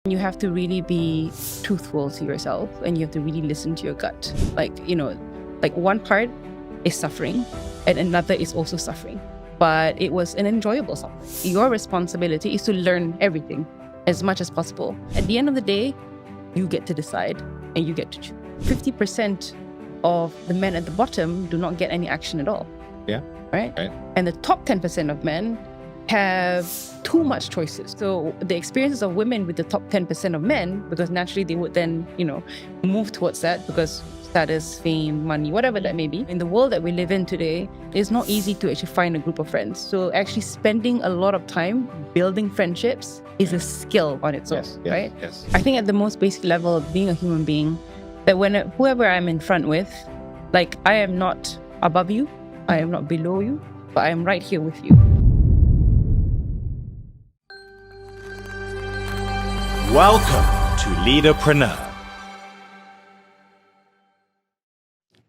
You have to really be truthful to yourself and you have to really listen to your gut. Like one part is suffering and another is also suffering. But it was an enjoyable suffering. Your responsibility is to learn everything as much as possible. At the end of the day, you get to decide and you get to choose. 50% of the men at the bottom do not get any action at all. Yeah. Right? And the top 10% of men have too much choices. So the experiences of women with the top 10% of men, because naturally they would then, move towards that because status, fame, money, whatever that may be. In the world that we live in today, it's not easy to actually find a group of friends. So actually spending a lot of time building friendships is a skill on its own, right? Yes. I think at the most basic level of being a human being, that whoever I'm in front with, like I am not above you, I am not below you, but I am right here with you. Welcome to Leadapreneur.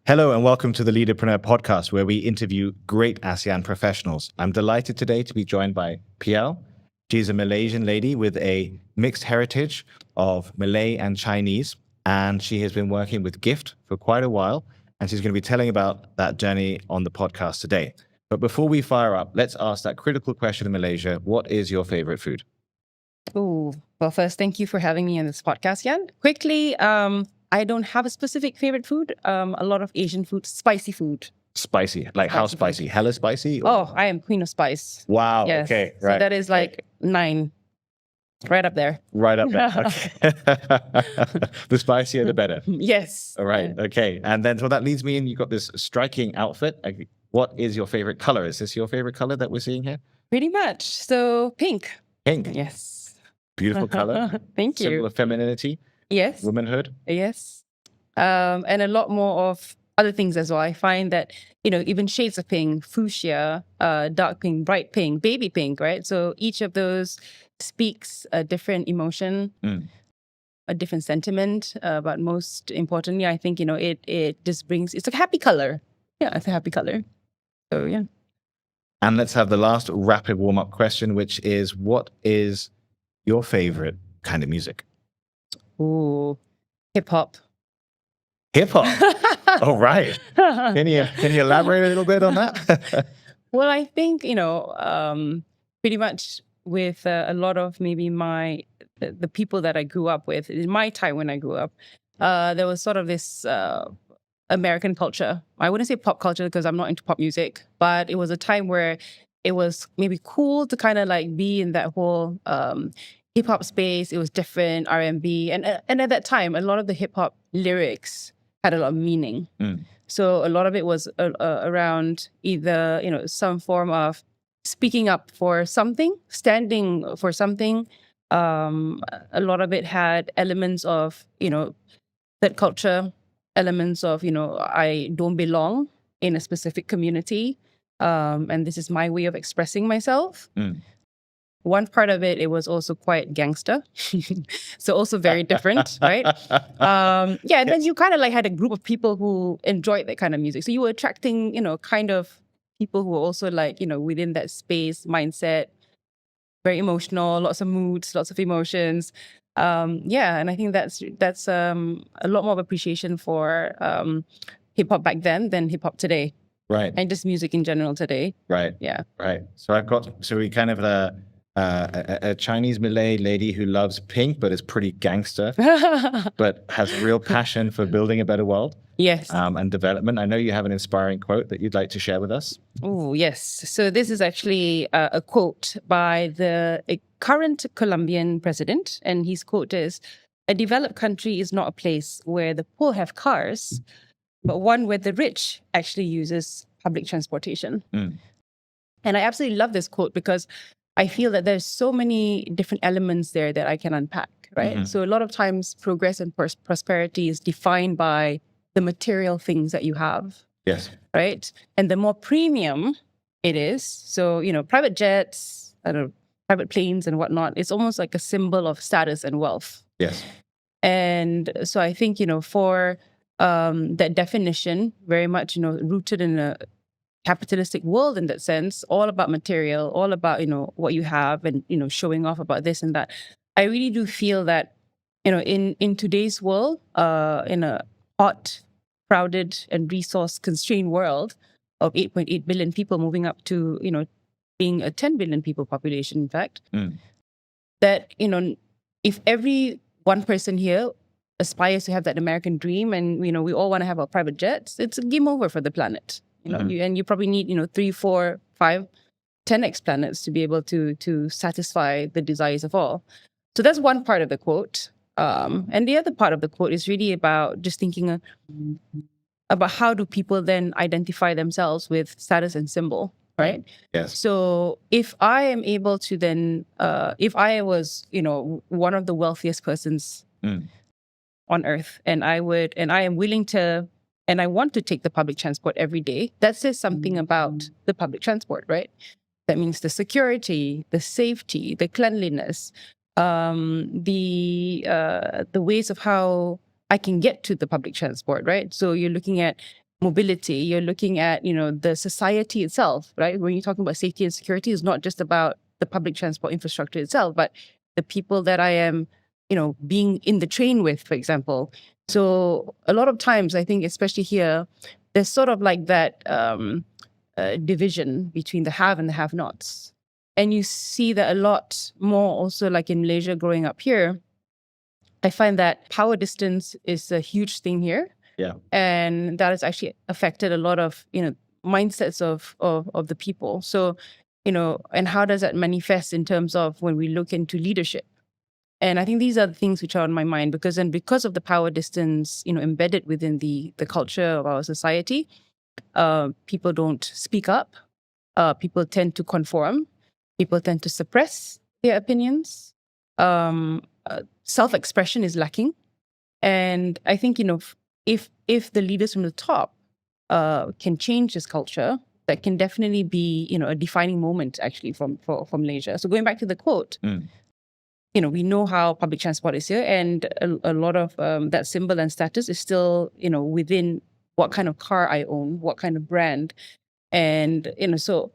Hello and welcome to the Leadapreneur podcast, where we interview great ASEAN professionals. I'm delighted today to be joined by Pial. She's a Malaysian lady with a mixed heritage of Malay and Chinese, and she has been working with GIFT for quite a while, and she's going to be telling about that journey on the podcast today. But before we fire up, let's ask that critical question in Malaysia. What is your favorite food? Oh, well, first, thank you for having me on this podcast, Jan. Quickly, I don't have a specific favorite food. A lot of Asian food, spicy food. Spicy, like how spicy? Hella spicy? Oh, I am queen of spice. Wow. Yes. Okay. Right. So that is like 9, right up there. Right up there. Okay. The spicier, the better. Yes. All right. Okay. And then, so that leads me in. You've got this striking outfit. What is your favorite color? Is this your favorite color that we're seeing here? Pretty much. So pink. Pink. Yes. Beautiful color. Thank you. Symbol of femininity. Yes. Womanhood. Yes. And a lot more of other things as well. I find that, even shades of pink, fuchsia, dark pink, bright pink, baby pink, right? So each of those speaks a different emotion, a different sentiment. But most importantly, I think, it just brings, it's a happy color. Yeah, it's a happy color. So, yeah. And let's have the last rapid warm-up question, which is, what is your favorite kind of music? Ooh, hip hop. Hip hop. All right. Can you elaborate a little bit on that? Well, I think, pretty much with a lot of maybe the people that I grew up with, in my time when I grew up, there was sort of this American culture. I wouldn't say pop culture because I'm not into pop music, but it was a time where it was maybe cool to kind of like be in that whole hip hop space. It was different, R&B. And at that time, a lot of the hip hop lyrics had a lot of meaning. So a lot of it was around either, some form of speaking up for something, standing for something. A lot of it had elements of, that culture, elements of, I don't belong in a specific community. And this is my way of expressing myself. One part of it was also quite gangster. So also very different, right? And then you kind of like had a group of people who enjoyed that kind of music. So you were attracting, kind of people who were also like, within that space, mindset, very emotional, lots of moods, lots of emotions. And I think that's a lot more of appreciation for hip hop back then than hip hop today. Right. And just music in general today. Right. Yeah. Right. So we kind of a Chinese Malay lady who loves pink, but is pretty gangster, but has real passion for building a better world. Yes. And development. I know you have an inspiring quote that you'd like to share with us. Oh, yes. So this is actually a quote by the current Colombian president. And his quote is, "A developed country is not a place where the poor have cars, but one where the rich actually uses public transportation." And I absolutely love this quote because I feel that there's so many different elements there that I can unpack, right? So a lot of times progress and prosperity is defined by the material things that you have. Yes. Right? And the more premium it is, so, private jets, private planes and whatnot, it's almost like a symbol of status and wealth. Yes. And so I think, for that definition, very much, rooted in a capitalistic world in that sense, all about material, all about, what you have and, showing off about this and that. I really do feel that, in today's world, in a hot, crowded, and resource-constrained world of 8.8 billion people moving up to, being a 10 billion people population, in fact, that, if every one person here aspires to have that American dream and, we all want to have our private jets, it's a game over for the planet. You probably need, 3, 4, 5, 10x planets to be able to satisfy the desires of all. So that's one part of the quote. And the other part of the quote is really about just thinking about how do people then identify themselves with status and symbol, right? Yes. So if I am able to then, if I was, one of the wealthiest persons on earth, and I am willing to, and I want to take the public transport every day, that says something about the public transport, right? That means the security, the safety, the cleanliness, the ways of how I can get to the public transport, right? So you're looking at mobility, you're looking at, the society itself, right? When you're talking about safety and security, it's not just about the public transport infrastructure itself, but the people that I am, being in the train with, for example. So a lot of times, I think, especially here, there's sort of like that division between the have and the have-nots. And you see that a lot more also, like in Malaysia growing up here. I find that power distance is a huge thing here. Yeah. And that has actually affected a lot of, mindsets of the people. So, and how does that manifest in terms of when we look into leadership? And I think these are the things which are on my mind, because of the power distance, embedded within the culture of our society, people don't speak up. People tend to conform. People tend to suppress their opinions. Self-expression is lacking. And I think, if the leaders from the top can change this culture, that can definitely be, a defining moment actually from Malaysia. So going back to the quote, we know how public transport is here, and a lot of that symbol and status is still, within what kind of car I own, what kind of brand. And, so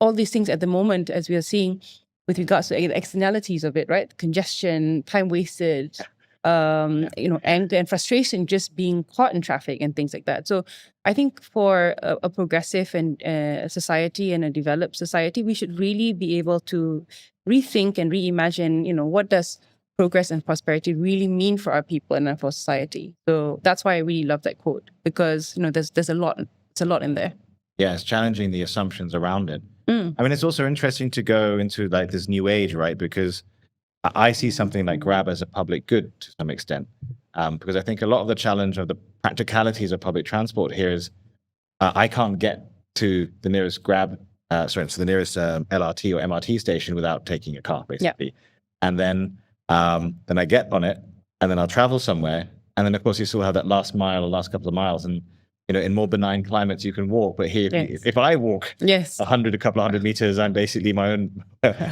all these things at the moment, as we are seeing with regards to the externalities of it, right? Congestion, time wasted, anger and frustration just being caught in traffic and things like that. So I think for a progressive and society and a developed society, we should really be able to rethink and reimagine, what does progress and prosperity really mean for our people and for society. So that's why I really love that quote, because, there's a lot in there. Yeah, it's challenging the assumptions around it. I mean, it's also interesting to go into like this new age, right? Because I see something like Grab as a public good to some extent, because I think a lot of the challenge of the practicalities of public transport here is I can't get to the nearest Grab, to the nearest LRT or MRT station without taking a car, basically. Yeah. And then I get on it, and then I'll travel somewhere, and then of course you still have that last mile or last couple of miles, and in more benign climates, you can walk. But here, if I walk a couple of hundred meters, I'm basically my own,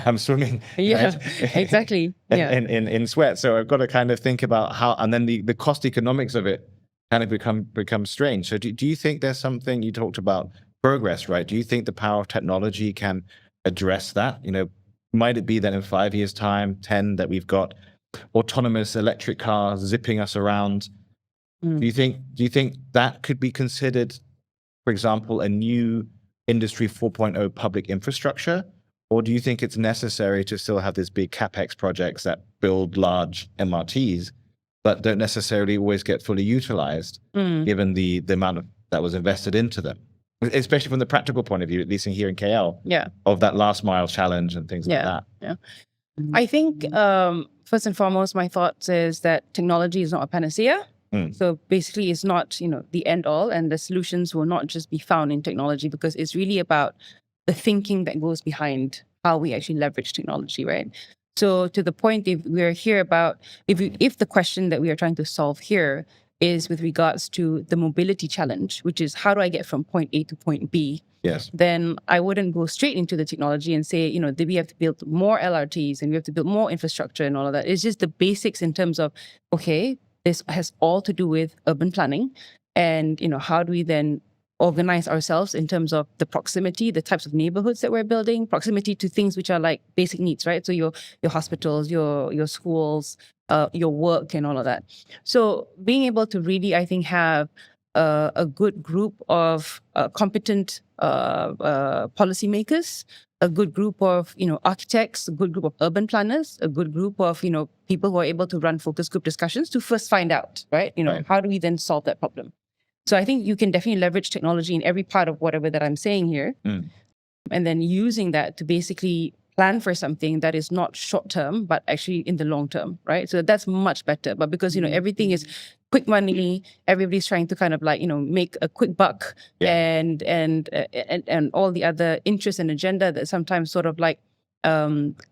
I'm swimming. Yeah, right? Exactly. in sweat. So I've got to kind of think about how, and then the cost economics of it kind of become strange. So do you think there's something, you talked about progress, right? Do you think the power of technology can address that? Might it be that in 5 years' time, 10, that we've got autonomous electric cars zipping us around? Do you think that could be considered, for example, a new Industry 4.0 public infrastructure? Or do you think it's necessary to still have these big CapEx projects that build large MRTs, but don't necessarily always get fully utilized, given the amount that was invested into them? Especially from the practical point of view, at least here in KL, of that last mile challenge and things like that. Yeah. I think, first and foremost, my thoughts is that technology is not a panacea. So basically, it's not, the end all, and the solutions will not just be found in technology, because it's really about the thinking that goes behind how we actually leverage technology, right? So to the point, if we're here about, if the question that we are trying to solve here is with regards to the mobility challenge, which is how do I get from point A to point B? Yes. Then I wouldn't go straight into the technology and say, that we have to build more LRTs and we have to build more infrastructure and all of that. It's just the basics in terms of, okay, this has all to do with urban planning, and how do we then organize ourselves in terms of the proximity, the types of neighborhoods that we're building, proximity to things which are like basic needs, right? So your hospitals, your schools, your work, and all of that. So being able to really, I think, have a good group of competent policymakers, a good group of architects, a good group of urban planners, a good group of people who are able to run focus group discussions to first find out, right? Right. How do we then solve that problem? So I think you can definitely leverage technology in every part of whatever that I'm saying here, and then using that to basically plan for something that is not short term, but actually in the long term, right? So that's much better. But because everything is quick money, everybody's trying to kind of like make a quick buck, and all the other interests and agenda that sometimes sort of like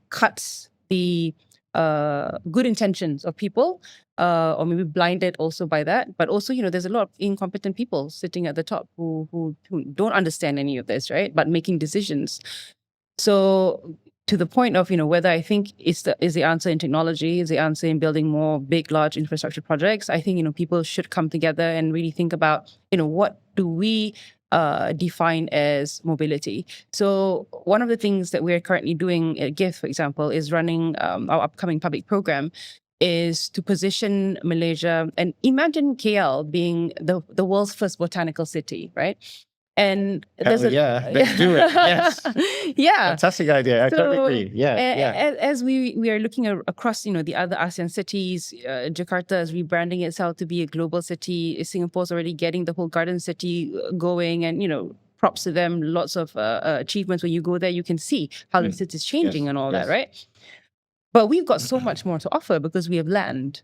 cuts the good intentions of people, or maybe blinded also by that. But also, there's a lot of incompetent people sitting at the top who don't understand any of this, right? But making decisions. So to the point of, whether I think is the answer in technology, is the answer in building more big, large infrastructure projects, I think, people should come together and really think about, what do we define as mobility. So one of the things that we're currently doing at GIFT, for example, is running our upcoming public program, is to position Malaysia, and imagine KL being the world's first botanical city, right? And let's do it. Yes. Yeah. Fantastic idea. I totally agree. Yeah. As we are looking across, the other ASEAN cities, Jakarta is rebranding itself to be a global city. Singapore's already getting the whole garden city going, and props to them. Lots of achievements. When you go there, you can see how the city is changing and all that, right? But we've got so much more to offer because we have land.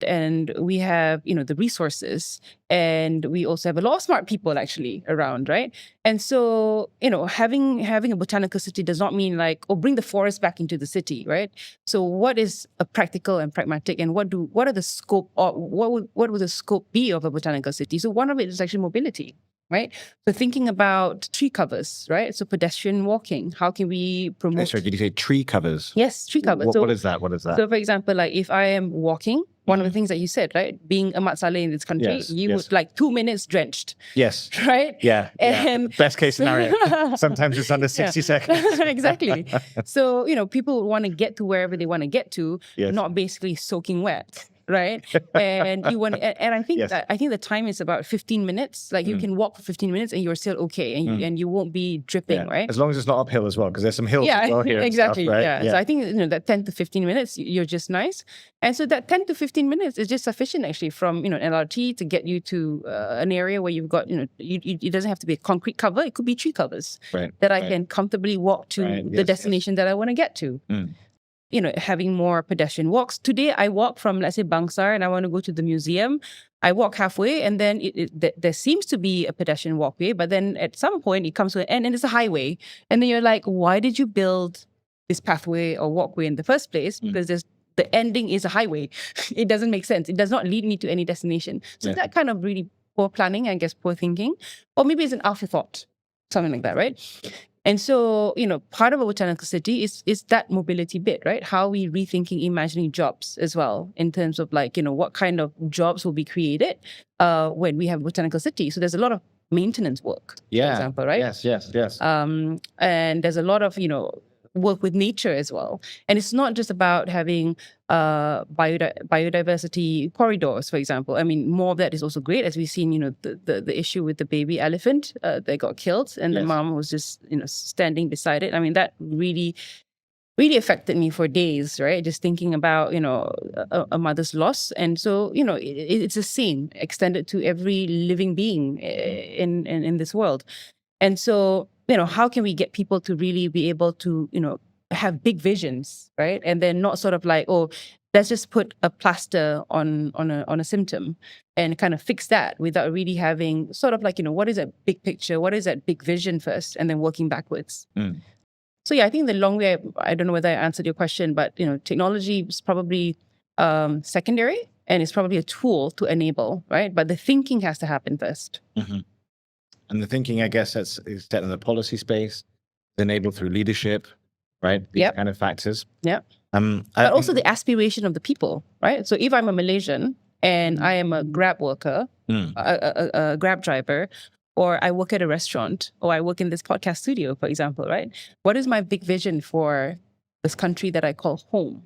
And we have, the resources, and we also have a lot of smart people actually around, right? And so, having a botanical city does not mean like, bring the forest back into the city, right? So what is a practical and pragmatic, and what are the scope, or what would the scope be of a botanical city? So one of it is actually mobility, right? So thinking about tree covers, right? So pedestrian walking, how can we promote? Sorry, did you say tree covers? Yes, tree covers. What is that? What is that? So for example, like if I am walking, one of the things that you said, right? Being a Mat Saleh in this country, would like 2 minutes drenched. Yes. Right? Yeah. And best case scenario. Sometimes it's under 60 seconds. Exactly. So, people want to get to wherever they want to get to, not basically soaking wet. Right. And you want, and I think I think the time is about 15 minutes. Like you can walk for 15 minutes and you're still okay, and you won't be dripping, right? As long as it's not uphill as well, because there's some hills as well here. Exactly. Stuff, right? So I think that 10 to 15 minutes, you're just nice. And so that 10 to 15 minutes is just sufficient actually from an LRT to get you to an area where you've got it doesn't have to be a concrete cover. It could be tree covers that I can comfortably walk to the destination that I want to get to. Having more pedestrian walks. Today, I walk from, let's say, Bangsar, and I want to go to the museum. I walk halfway, and then there seems to be a pedestrian walkway, but then at some point, it comes to an end, and it's a highway. And then you're like, why did you build this pathway or walkway in the first place? Because the ending is a highway. It doesn't make sense. It does not lead me to any destination. So that kind of really poor planning, I guess, poor thinking. Or maybe it's an afterthought, something like that, right? And so, part of a botanical city is that mobility bit, right? How we rethinking, imagining jobs as well, in terms of like, what kind of jobs will be created when we have a botanical city. So there's a lot of maintenance work, for example, right? Yes. And there's a lot of, work with nature as well. And it's not just about having biodiversity corridors, for example. I mean, more of that is also great, as we've seen, the issue with the baby elephant that got killed, and the mom was just, standing beside it. I mean, that really, really affected me for days, right? Just thinking about, a mother's loss. And so, it's a same extended to every living being in this world. And so, how can we get people to really be able to, have big visions, right? And then not sort of like, let's just put a plaster on a symptom and kind of fix that without really having sort of like, what is that big picture? What is that big vision first? And then working backwards. So I think the long way, I don't know whether I answered your question, but, technology is probably secondary, and it's probably a tool to enable, right? But the thinking has to happen first. And the thinking, I guess, is set in the policy space, enabled through leadership, right? These kind of factors. But also the aspiration of the people, right? So if I'm a Malaysian and I am a Grab worker, a Grab driver, or I work at a restaurant, or I work in this podcast studio, for example, right? What is my big vision for this country that I call home?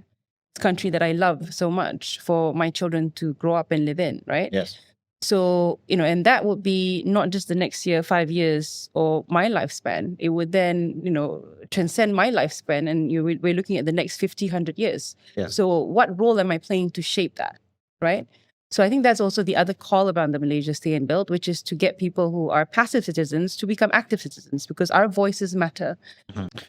This country that I love so much for my children to grow up and live in, right? Yes. So, and that would be not just the next year, 5 years, or my lifespan. It would then, transcend my lifespan, and we're looking at the next 50, 100 years. Yes. So what role am I playing to shape that, right? So I think that's also the other call around the Malaysia Stay and Build, which is to get people who are passive citizens to become active citizens, because our voices matter.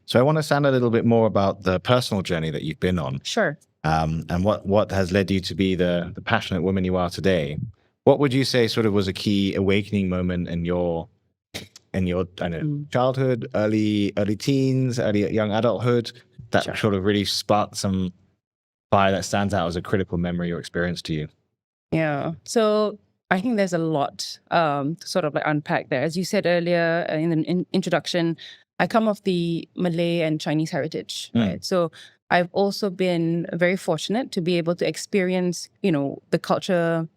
So I want to sound a little bit more about the personal journey that you've been on. Sure. And what has led you to be the passionate woman you are today. What would you say sort of was a key awakening moment in your childhood, early teens, early young adulthood that sort of really sparked some fire that stands out as a critical memory or experience to you? Yeah. So I think there's a lot to sort of like unpack there. As you said earlier in the introduction, I come off the Malay and Chinese heritage, right? So I've also been very fortunate to be able to experience, the culture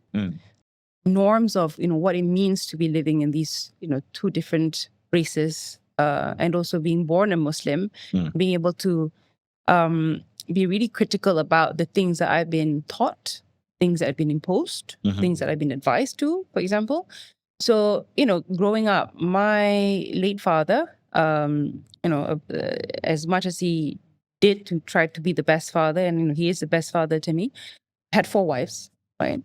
norms of, what it means to be living in these, two different races, and also being born a Muslim, being able to be really critical about the things that I've been taught, things that have been imposed, things that I've been advised to, for example. So, growing up, my late father, as much as he did to try to be the best father, and he is the best father to me, had 4 wives, right?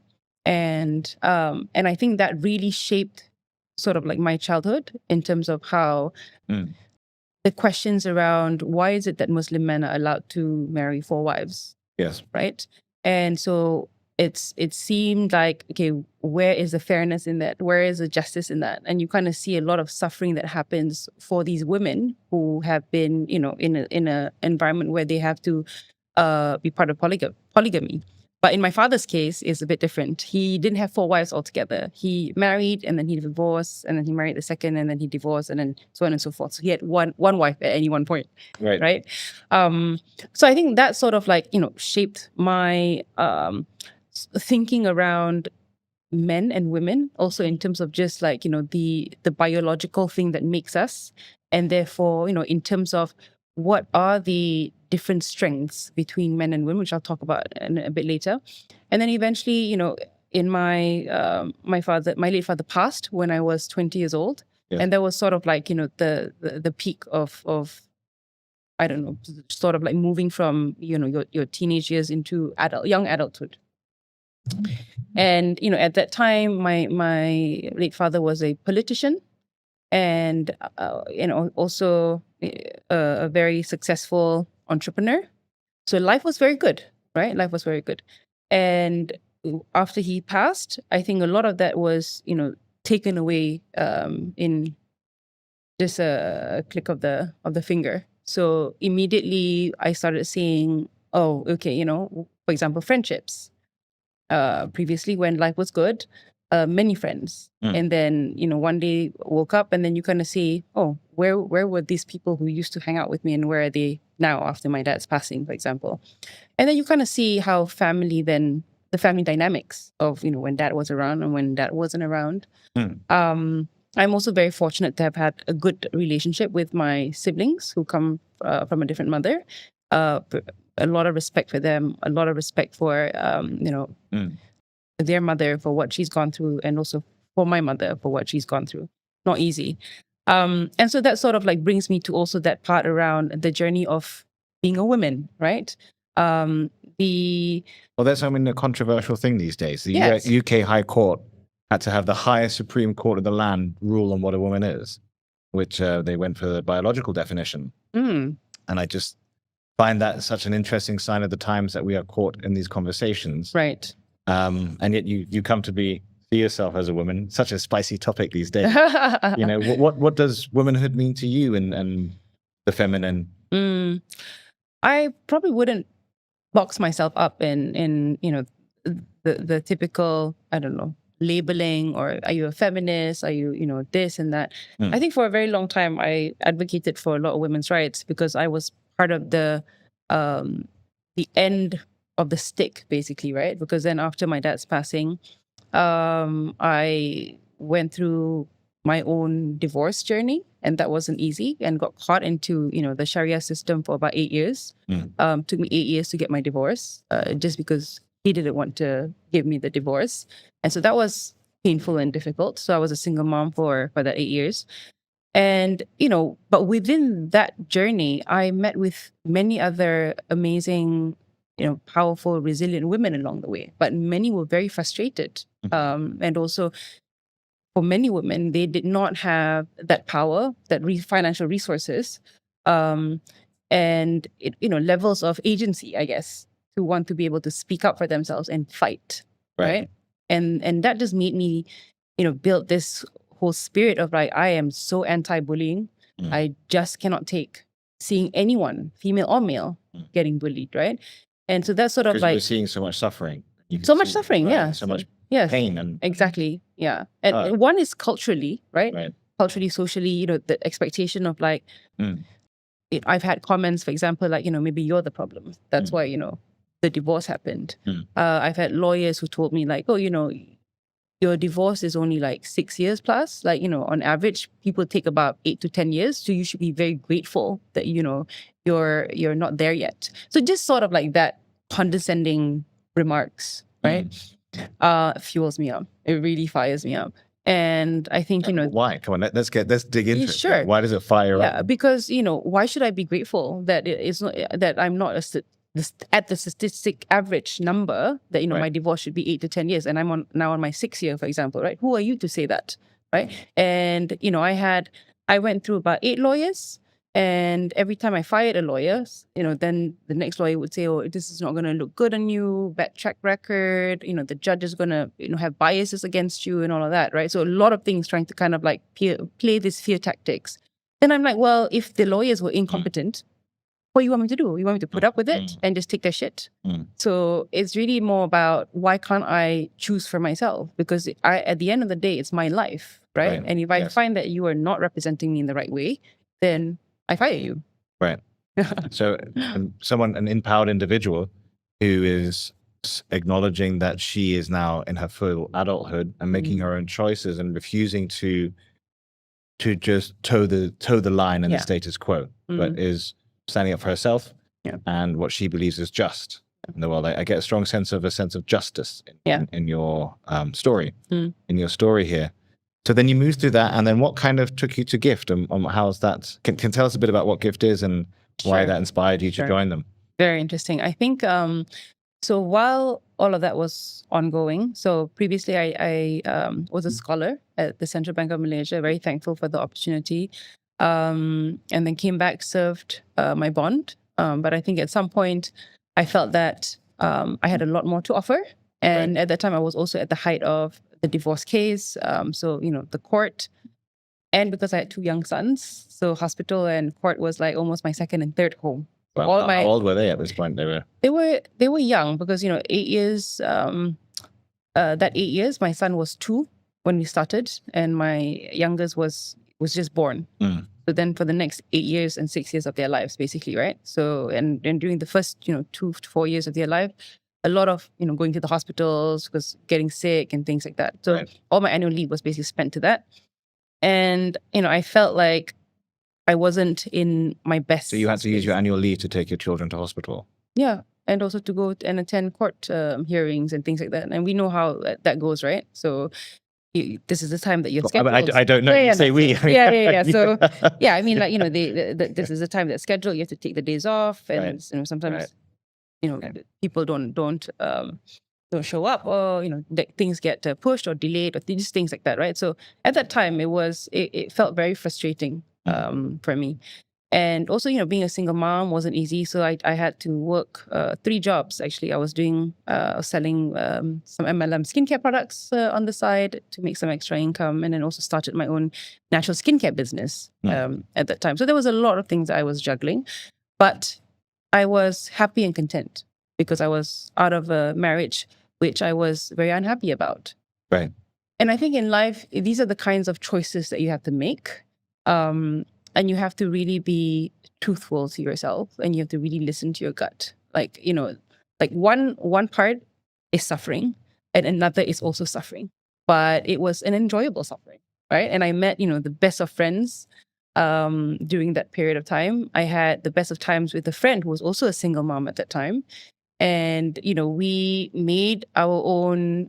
And I think that really shaped sort of like my childhood in terms of how the questions around why is it that Muslim men are allowed to marry 4 wives? Yes. Right. And so it seemed like, okay, where is the fairness in that? Where is the justice in that? And you kind of see a lot of suffering that happens for these women who have been, in a environment where they have to be part of polygamy. But in my father's case, it's a bit different. He didn't have 4 wives altogether. He married, and then he divorced, and then he married the second, and then he divorced, and then so on and so forth. So he had one wife at any one point, right? So I think that sort of like, shaped my thinking around men and women, also in terms of just like, the biological thing that makes us. And therefore, in terms of what are the different strengths between men and women, which I'll talk about a bit later. And then eventually, in my my late father passed when I was 20 years old. Yes. And that was sort of like, the peak of I don't know, sort of like moving from, your teenage years into young adulthood. And, at that time, my late father was a politician, and also a very successful entrepreneur. So life was very good, right? Life was very good. And after he passed, I think a lot of that was, taken away in just a click of the finger. So immediately I started seeing, oh, okay, for example, friendships. Previously, when life was good, many friends. And then, one day woke up, and then you kind of see, oh, where were these people who used to hang out with me, and where are they now after my dad's passing, for example? And then you kind of see how the family dynamics of, when dad was around and when dad wasn't around. I'm also very fortunate to have had a good relationship with my siblings who come from a different mother. A lot of respect for them, a lot of respect for, their mother for what she's gone through, and also for my mother for what she's gone through. Not easy. And so that sort of like brings me to also that part around the journey of being a woman, right? Well, that's, a controversial thing these days. The Yes. UK High Court had to have the highest Supreme Court of the land rule on what a woman is, which they went for the biological definition. And I just find that such an interesting sign of the times that we are caught in these conversations. Right. And yet you come to see yourself as a woman. Such a spicy topic these days. What does womanhood mean to you and the feminine? I probably wouldn't box myself up in the typical, I don't know, labeling, or are you a feminist? Are you, this and that? I think for a very long time, I advocated for a lot of women's rights because I was part of the end of the stick, basically, right? Because then after my dad's passing, I went through my own divorce journey, and that wasn't easy, and got caught into the Sharia system for about 8 years. Took me 8 years to get my divorce, just because he didn't want to give me the divorce, and so that was painful and difficult. So I was a single mom for that 8 years, and but within that journey, I met with many other amazing, powerful, resilient women along the way. But many were very frustrated, and also, for many women, they did not have that power, that financial resources, and levels of agency, I guess, to want to be able to speak up for themselves and fight, right? And that just made me, build this whole spirit of like, I am so anti-bullying. I just cannot take seeing anyone, female or male, getting bullied, right? And so that's sort of Because like we're seeing so much suffering. so much suffering, yeah. So much Yes, pain. And exactly. Yeah. And one is culturally, right? Culturally, socially, the expectation of like, I've had comments, for example, like, maybe you're the problem. That's why, the divorce happened. I've had lawyers who told me like, oh, your divorce is only like 6 years plus. Like, on average, people take about 8 to 10 years. So you should be very grateful that, you're not there yet. So just sort of like that condescending remarks, right? Fuels me up. It really fires me up. And I think, why? Come on, let's dig into it. Sure. Why does it fire up? Yeah, because, why should I be grateful that it's not, that I'm not at the statistic average number that, my divorce should be 8 to 10 years. And I'm now on my 6th year, for example, right? Who are you to say that? Right. And, I went through about 8 lawyers. And every time I fired a lawyer, then the next lawyer would say, oh, this is not going to look good on you, bad track record, the judge is going to, have biases against you and all of that, right? So a lot of things trying to kind of like play these fear tactics. Then I'm like, well, if the lawyers were incompetent, what do you want me to do? You want me to put up with it and just take their shit? So it's really more about, why can't I choose for myself? Because at the end of the day, it's my life, right? And if I find that you are not representing me in the right way, then I fire you. Right. So an empowered individual who is acknowledging that she is now in her full adulthood and making her own choices and refusing to just toe the line in the status quo, but is standing up for herself and what she believes is just in the world. I get a strong sense of justice in your story, in your story here. So then you moved through that, and then what kind of took you to GIFT, and how's that? Can tell us a bit about what GIFT is and why that inspired you to join them? Very interesting. I think, so while all of that was ongoing, so previously I was a scholar at the Central Bank of Malaysia, very thankful for the opportunity, and then came back, served my bond. But I think at some point I felt that I had a lot more to offer. And at that time I was also at the height of the divorce case. So, the court, and because I had 2 young sons, so hospital and court was like almost my second and third home. Well, how old were they at this point? They were young, because 8 years. That 8 years, my son was 2 when we started, and my youngest was just born. So then for the next 8 years and 6 years of their lives, basically, right? So and during the first 2 to 4 years of their life, a lot of going to the hospitals because getting sick and things like that. So all my annual leave was basically spent to that, and I felt like I wasn't in my best. So you had to use your annual leave to take your children to hospital. Yeah, and also to go and attend court hearings and things like that. And we know how that goes, right? So this is the time that you're scheduled. I don't know. Say we. Yeah. So I mean, like this is the time that's scheduled. You have to take the days off, and sometimes people don't show up, or things get pushed or delayed, or just things like that, right? So at that time, it felt very frustrating for me. And also, being a single mom wasn't easy. So I had to work 3 jobs, actually. I was selling some MLM skincare products on the side to make some extra income, and then also started my own natural skincare business at that time. So there was a lot of things I was juggling, but I was happy and content because I was out of a marriage which I was very unhappy about. Right. And I think in life, these are the kinds of choices that you have to make. And you have to really be truthful to yourself, and you have to really listen to your gut. Like, one part is suffering and another is also suffering, but it was an enjoyable suffering. right? And I met, the best of friends during that period of time. I had the best of times with a friend who was also a single mom at that time. And, we made our own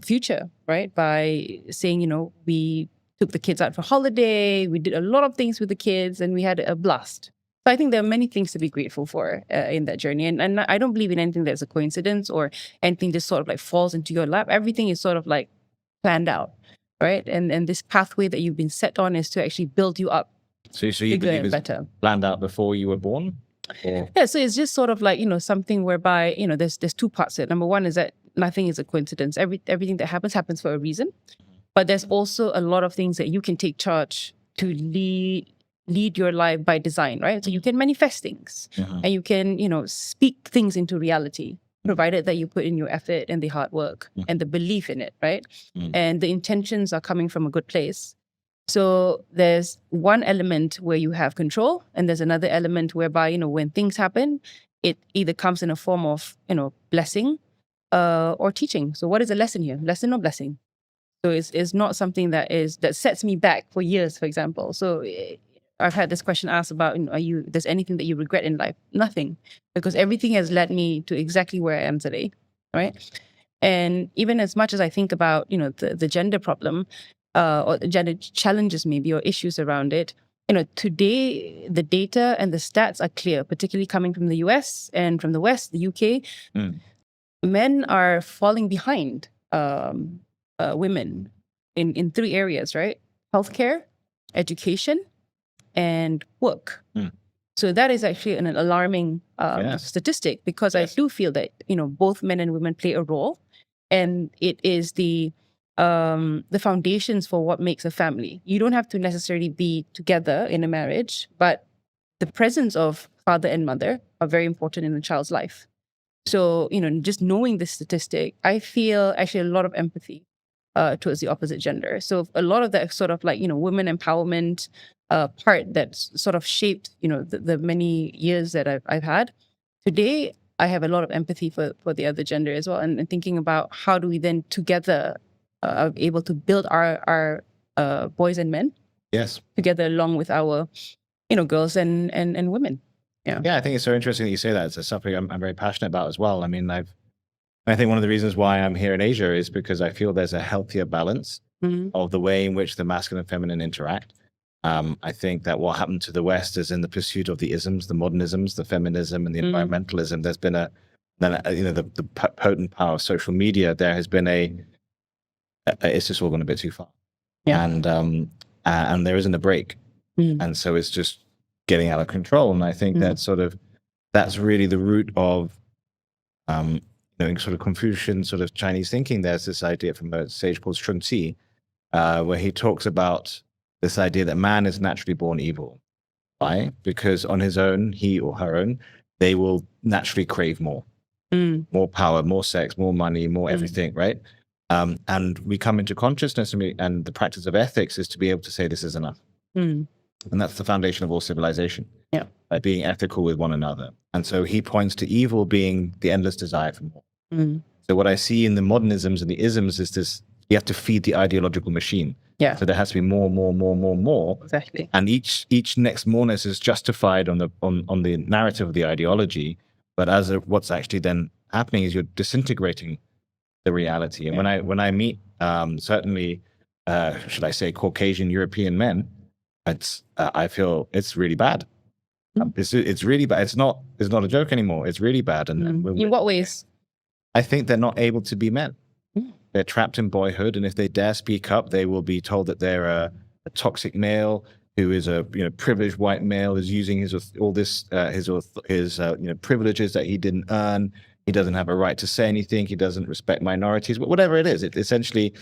future, right? By saying, we took the kids out for holiday. We did a lot of things with the kids and we had a blast. So I think there are many things to be grateful for in that journey. And I don't believe in anything that's a coincidence or anything just sort of like falls into your lap. Everything is sort of like planned out, right? And this pathway that you've been set on is to actually build you up So you bigger believe and it's better. planned out before you were born? Or? Yeah, so it's just sort of like, something whereby, there's two parts to it. Number one is that nothing is a coincidence. Everything that happens for a reason. But there's also a lot of things that you can take charge to lead your life by design, right? So you can manifest things and you can, speak things into reality, provided that you put in your effort and the hard work and the belief in it, right? And the intentions are coming from a good place. So there's one element where you have control, and there's another element whereby, when things happen, it either comes in a form of, blessing or teaching. So what is a lesson here? Lesson or blessing? So it's not something that sets me back for years, for example. So I've had this question asked about, there's anything that you regret in life? Nothing, because everything has led me to exactly where I am today, right? And even as much as I think about, the gender problem, or gender challenges maybe, or issues around it, today the data and the stats are clear, particularly coming from the US and from the West, the UK. Men are falling behind women in three areas, right? Healthcare, education, and work. So that is actually an alarming statistic, because I do feel that, both men and women play a role, and it is the foundations for what makes a family. You don't have to necessarily be together in a marriage, but the presence of father and mother are very important in a child's life. So, just knowing this statistic, I feel actually a lot of empathy towards the opposite gender. So a lot of that sort of like, women empowerment part that's sort of shaped, the many years that I've had. Today, I have a lot of empathy for the other gender as well, and thinking about how do we then together are able to build our boys and men together along with our, girls and women. Yeah, I think it's so interesting that you say that. It's something I'm very passionate about as well. I mean, I think one of the reasons why I'm here in Asia is because I feel there's a healthier balance of the way in which the masculine and feminine interact. I think that what happened to the West is in the pursuit of the isms, the modernisms, the feminism, and the environmentalism. There's been the potent power of social media. There has been it's just all gone a bit too far, and there isn't a break, and so it's just getting out of control. And I think that's really the root of in sort of Confucian sort of Chinese thinking. There's this idea from a sage called Shun Tzu, where he talks about this idea that man is naturally born evil. Why? Because on his own, he or her own, they will naturally crave more power, more sex, more money, more everything, right? And we come into consciousness, and the practice of ethics is to be able to say this is enough. And that's the foundation of all civilization, by being ethical with one another. And so he points to evil being the endless desire for more. So what I see in the modernisms and the isms is this: you have to feed the ideological machine. So there has to be more. Exactly. And each next moreness is justified on the narrative of the ideology. But what's actually then happening is you're disintegrating the reality. And when I meet certainly, should I say, Caucasian European men, I feel it's really bad. It's really bad. It's not a joke anymore. It's really bad. And in what ways? I think they're not able to be men. They're trapped in boyhood, and if they dare speak up, they will be told that they're a toxic male who is a privileged white male, is using his privileges that he didn't earn. He doesn't have a right to say anything. He doesn't respect minorities. But whatever it is, essentially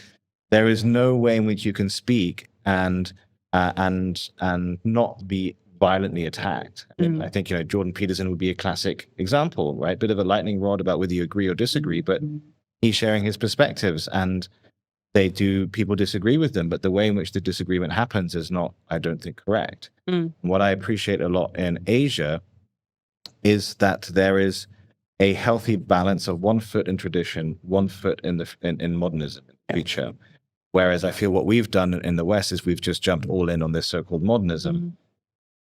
there is no way in which you can speak and not be violently attacked. I think Jordan Peterson would be a classic example, right? Bit of a lightning rod about whether you agree or disagree, but he's sharing his perspectives, and people disagree with them, but the way in which the disagreement happens is not, I don't think, correct. What I appreciate a lot in Asia is that there is a healthy balance of 1 foot in tradition, 1 foot in modernism, in future, Whereas I feel what we've done in the West is we've just jumped all in on this so-called modernism.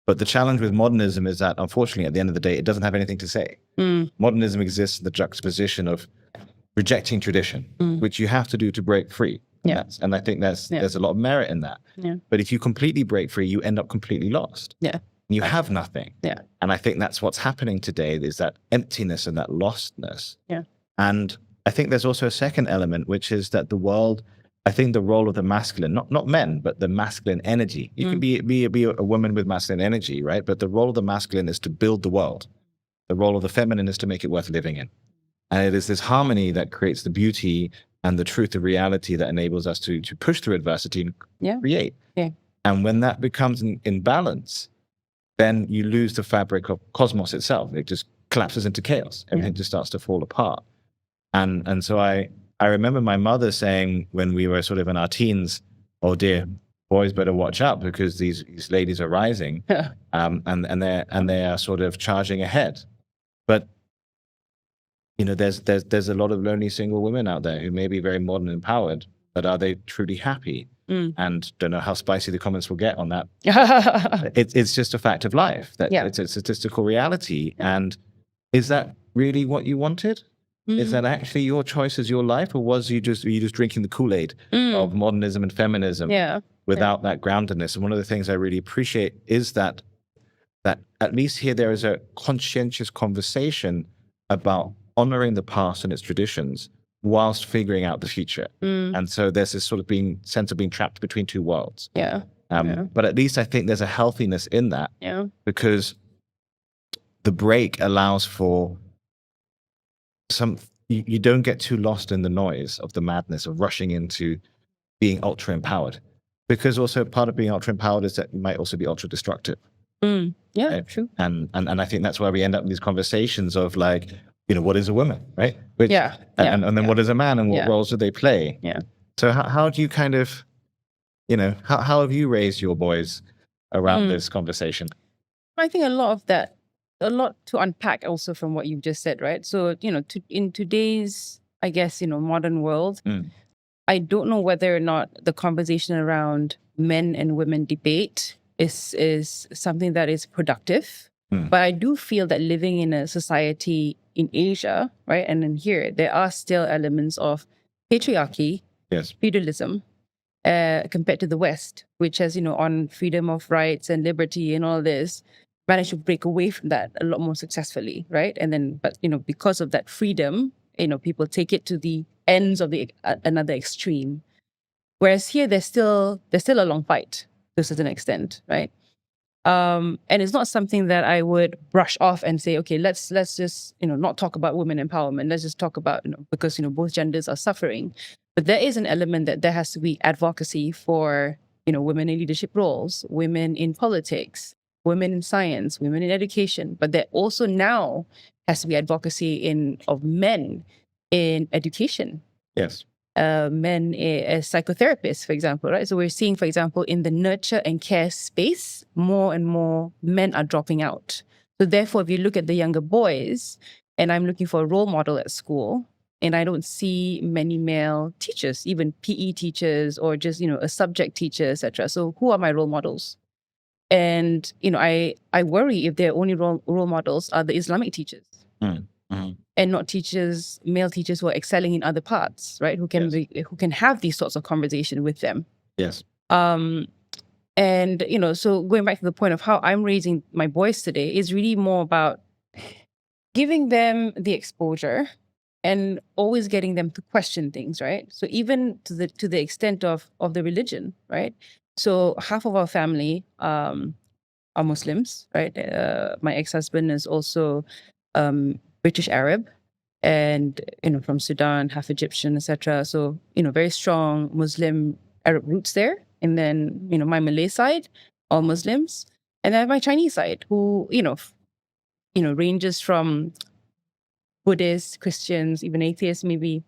But the challenge with modernism is that, unfortunately, at the end of the day, it doesn't have anything to say. Modernism exists in the juxtaposition of rejecting tradition, which you have to do to break free. And I think there's a lot of merit in that. But if you completely break free, you end up completely lost. You have nothing. And I think that's what's happening today, is that emptiness and that lostness. And I think there's also a second element, which is that the world, I think the role of the masculine, not men, but the masculine energy. You can be a woman with masculine energy, right? But the role of the masculine is to build the world. The role of the feminine is to make it worth living in. And it is this harmony that creates the beauty and the truth of reality that enables us to push through adversity and create. And when that becomes in balance, then you lose the fabric of cosmos itself. It just collapses into chaos. Everything just starts to fall apart. And so I remember my mother saying when we were sort of in our teens, "Oh dear, boys better watch out because these ladies are rising, and they are sort of charging ahead." But you know, there's a lot of lonely single women out there who may be very modern and empowered, but are they truly happy? And don't know how spicy the comments will get on that. It's just a fact of life. That it's a statistical reality. And is that really what you wanted? Is that actually your choice as your life, or were you just drinking the Kool-Aid of modernism and feminism without that groundedness? And one of the things I really appreciate is that at least here there is a conscientious conversation about honoring the past and its traditions whilst figuring out the future. And so there's this sort of sense of being trapped between two worlds. But at least I think there's a healthiness in that, because the break allows for you don't get too lost in the noise of the madness of rushing into being ultra empowered, because also part of being ultra empowered is that you might also be ultra destructive. Right? True. And I think that's why we end up in these conversations of like, you know, what is a woman, right? Which, and then what is a man, and what roles do they play? So how do you kind of, you know, how have you raised your boys around this conversation? I think a lot to unpack also from what you've just said, right? So, you know, in today's, I guess, you know, modern world, I don't know whether or not the conversation around men and women debate is something that is productive. But I do feel that living in a society in Asia, right, and in here, there are still elements of patriarchy, feudalism, compared to the West, which has, you know, on freedom of rights and liberty and all this, managed to break away from that a lot more successfully, right? And then, but, you know, because of that freedom, you know, people take it to the ends of the another extreme. Whereas here, there's still a long fight to a certain extent, right? And it's not something that I would brush off and say, okay, let's just, you know, not talk about women empowerment. Let's just talk about, you know, because, you know, both genders are suffering. But there is an element that there has to be advocacy for, you know, women in leadership roles, women in politics, women in science, women in education. But there also now has to be advocacy of men in education. Men as psychotherapists, for example, right? So we're seeing, for example, in the nurture and care space, more and more men are dropping out. So therefore, if you look at the younger boys, and I'm looking for a role model at school, and I don't see many male teachers, even PE teachers, or just, you know, a subject teacher, etc. So who are my role models? And, you know, I worry if their only role models are the Islamic teachers. And not male teachers who are excelling in other parts, right? Who can have these sorts of conversation with them. And, you know, so going back to the point of how I'm raising my boys today is really more about giving them the exposure and always getting them to question things, right? So even to the extent of the religion, right? So half of our family are Muslims, right? My ex-husband is also British Arab, and, you know, from Sudan, half Egyptian, etc. So, you know, very strong Muslim Arab roots there. And then, you know, my Malay side, all Muslims, and then my Chinese side, who, you know, ranges from Buddhists, Christians, even atheists, maybe.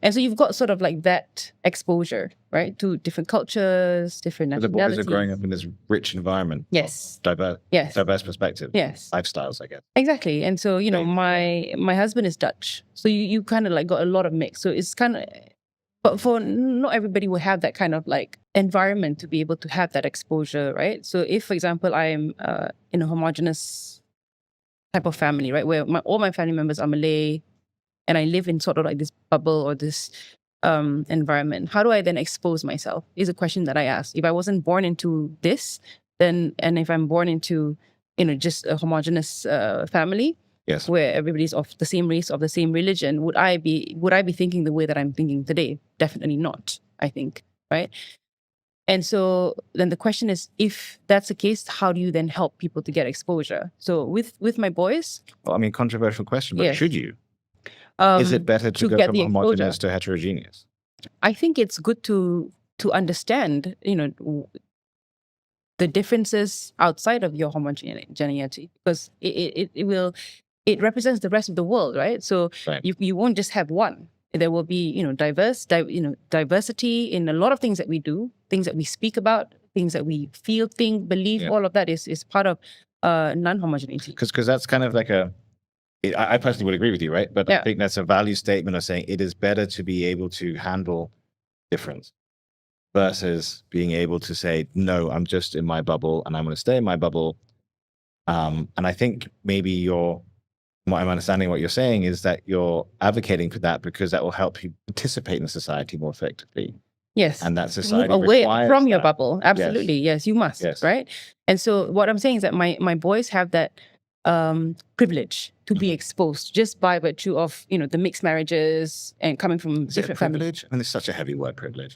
And so you've got sort of like that exposure, right, to different cultures, different nationalities. The boys are growing up in this rich environment. Diverse perspective. Lifestyles, I guess. Exactly. And so, you know, my husband is Dutch. So you kind of like got a lot of mix. So it's kind of, But for not everybody will have that kind of like environment to be able to have that exposure, right? So if, for example, I am in a homogenous type of family, right, where all my family members are Malay, and I live in sort of like this bubble or this environment, how do I then expose myself? Is a question that I ask. If I wasn't born into this, then, and if I'm born into, just a homogenous family, Yes. where everybody's of the same race, of the same religion, would I be thinking the way that I'm thinking today? Definitely not, I think, right? And so then the question is, if that's the case, how do you then help people to get exposure? So with my boys, Well, I mean, controversial question, but Yes. should you? Is it better to go get from the homogeneous exposure. to heterogeneous? I think it's good to understand, the differences outside of your homogeneity, because it represents the rest of the world, right? So Right. you won't just have one. There will be, diversity in a lot of things that we do, things that we speak about, things that we feel, think, believe. Yeah. All of that is part of non-homogeneity. Because that's kind of like I personally would agree with you, right? But I Yeah. think that's a value statement of saying it is better to be able to handle difference versus being able to say, no, I'm just in my bubble and I'm going to stay in my bubble. And I think maybe what I'm understanding what you're saying is that you're advocating for that because that will help you participate in society more effectively. Yes. And that Move society away requires from your that. bubble. Absolutely. Yes, you must. Yes. Right. And so what I'm saying is that my boys have that privilege to be exposed just by virtue of, the mixed marriages and coming from Is it a different families. privilege? I mean, it's such a heavy word, privilege.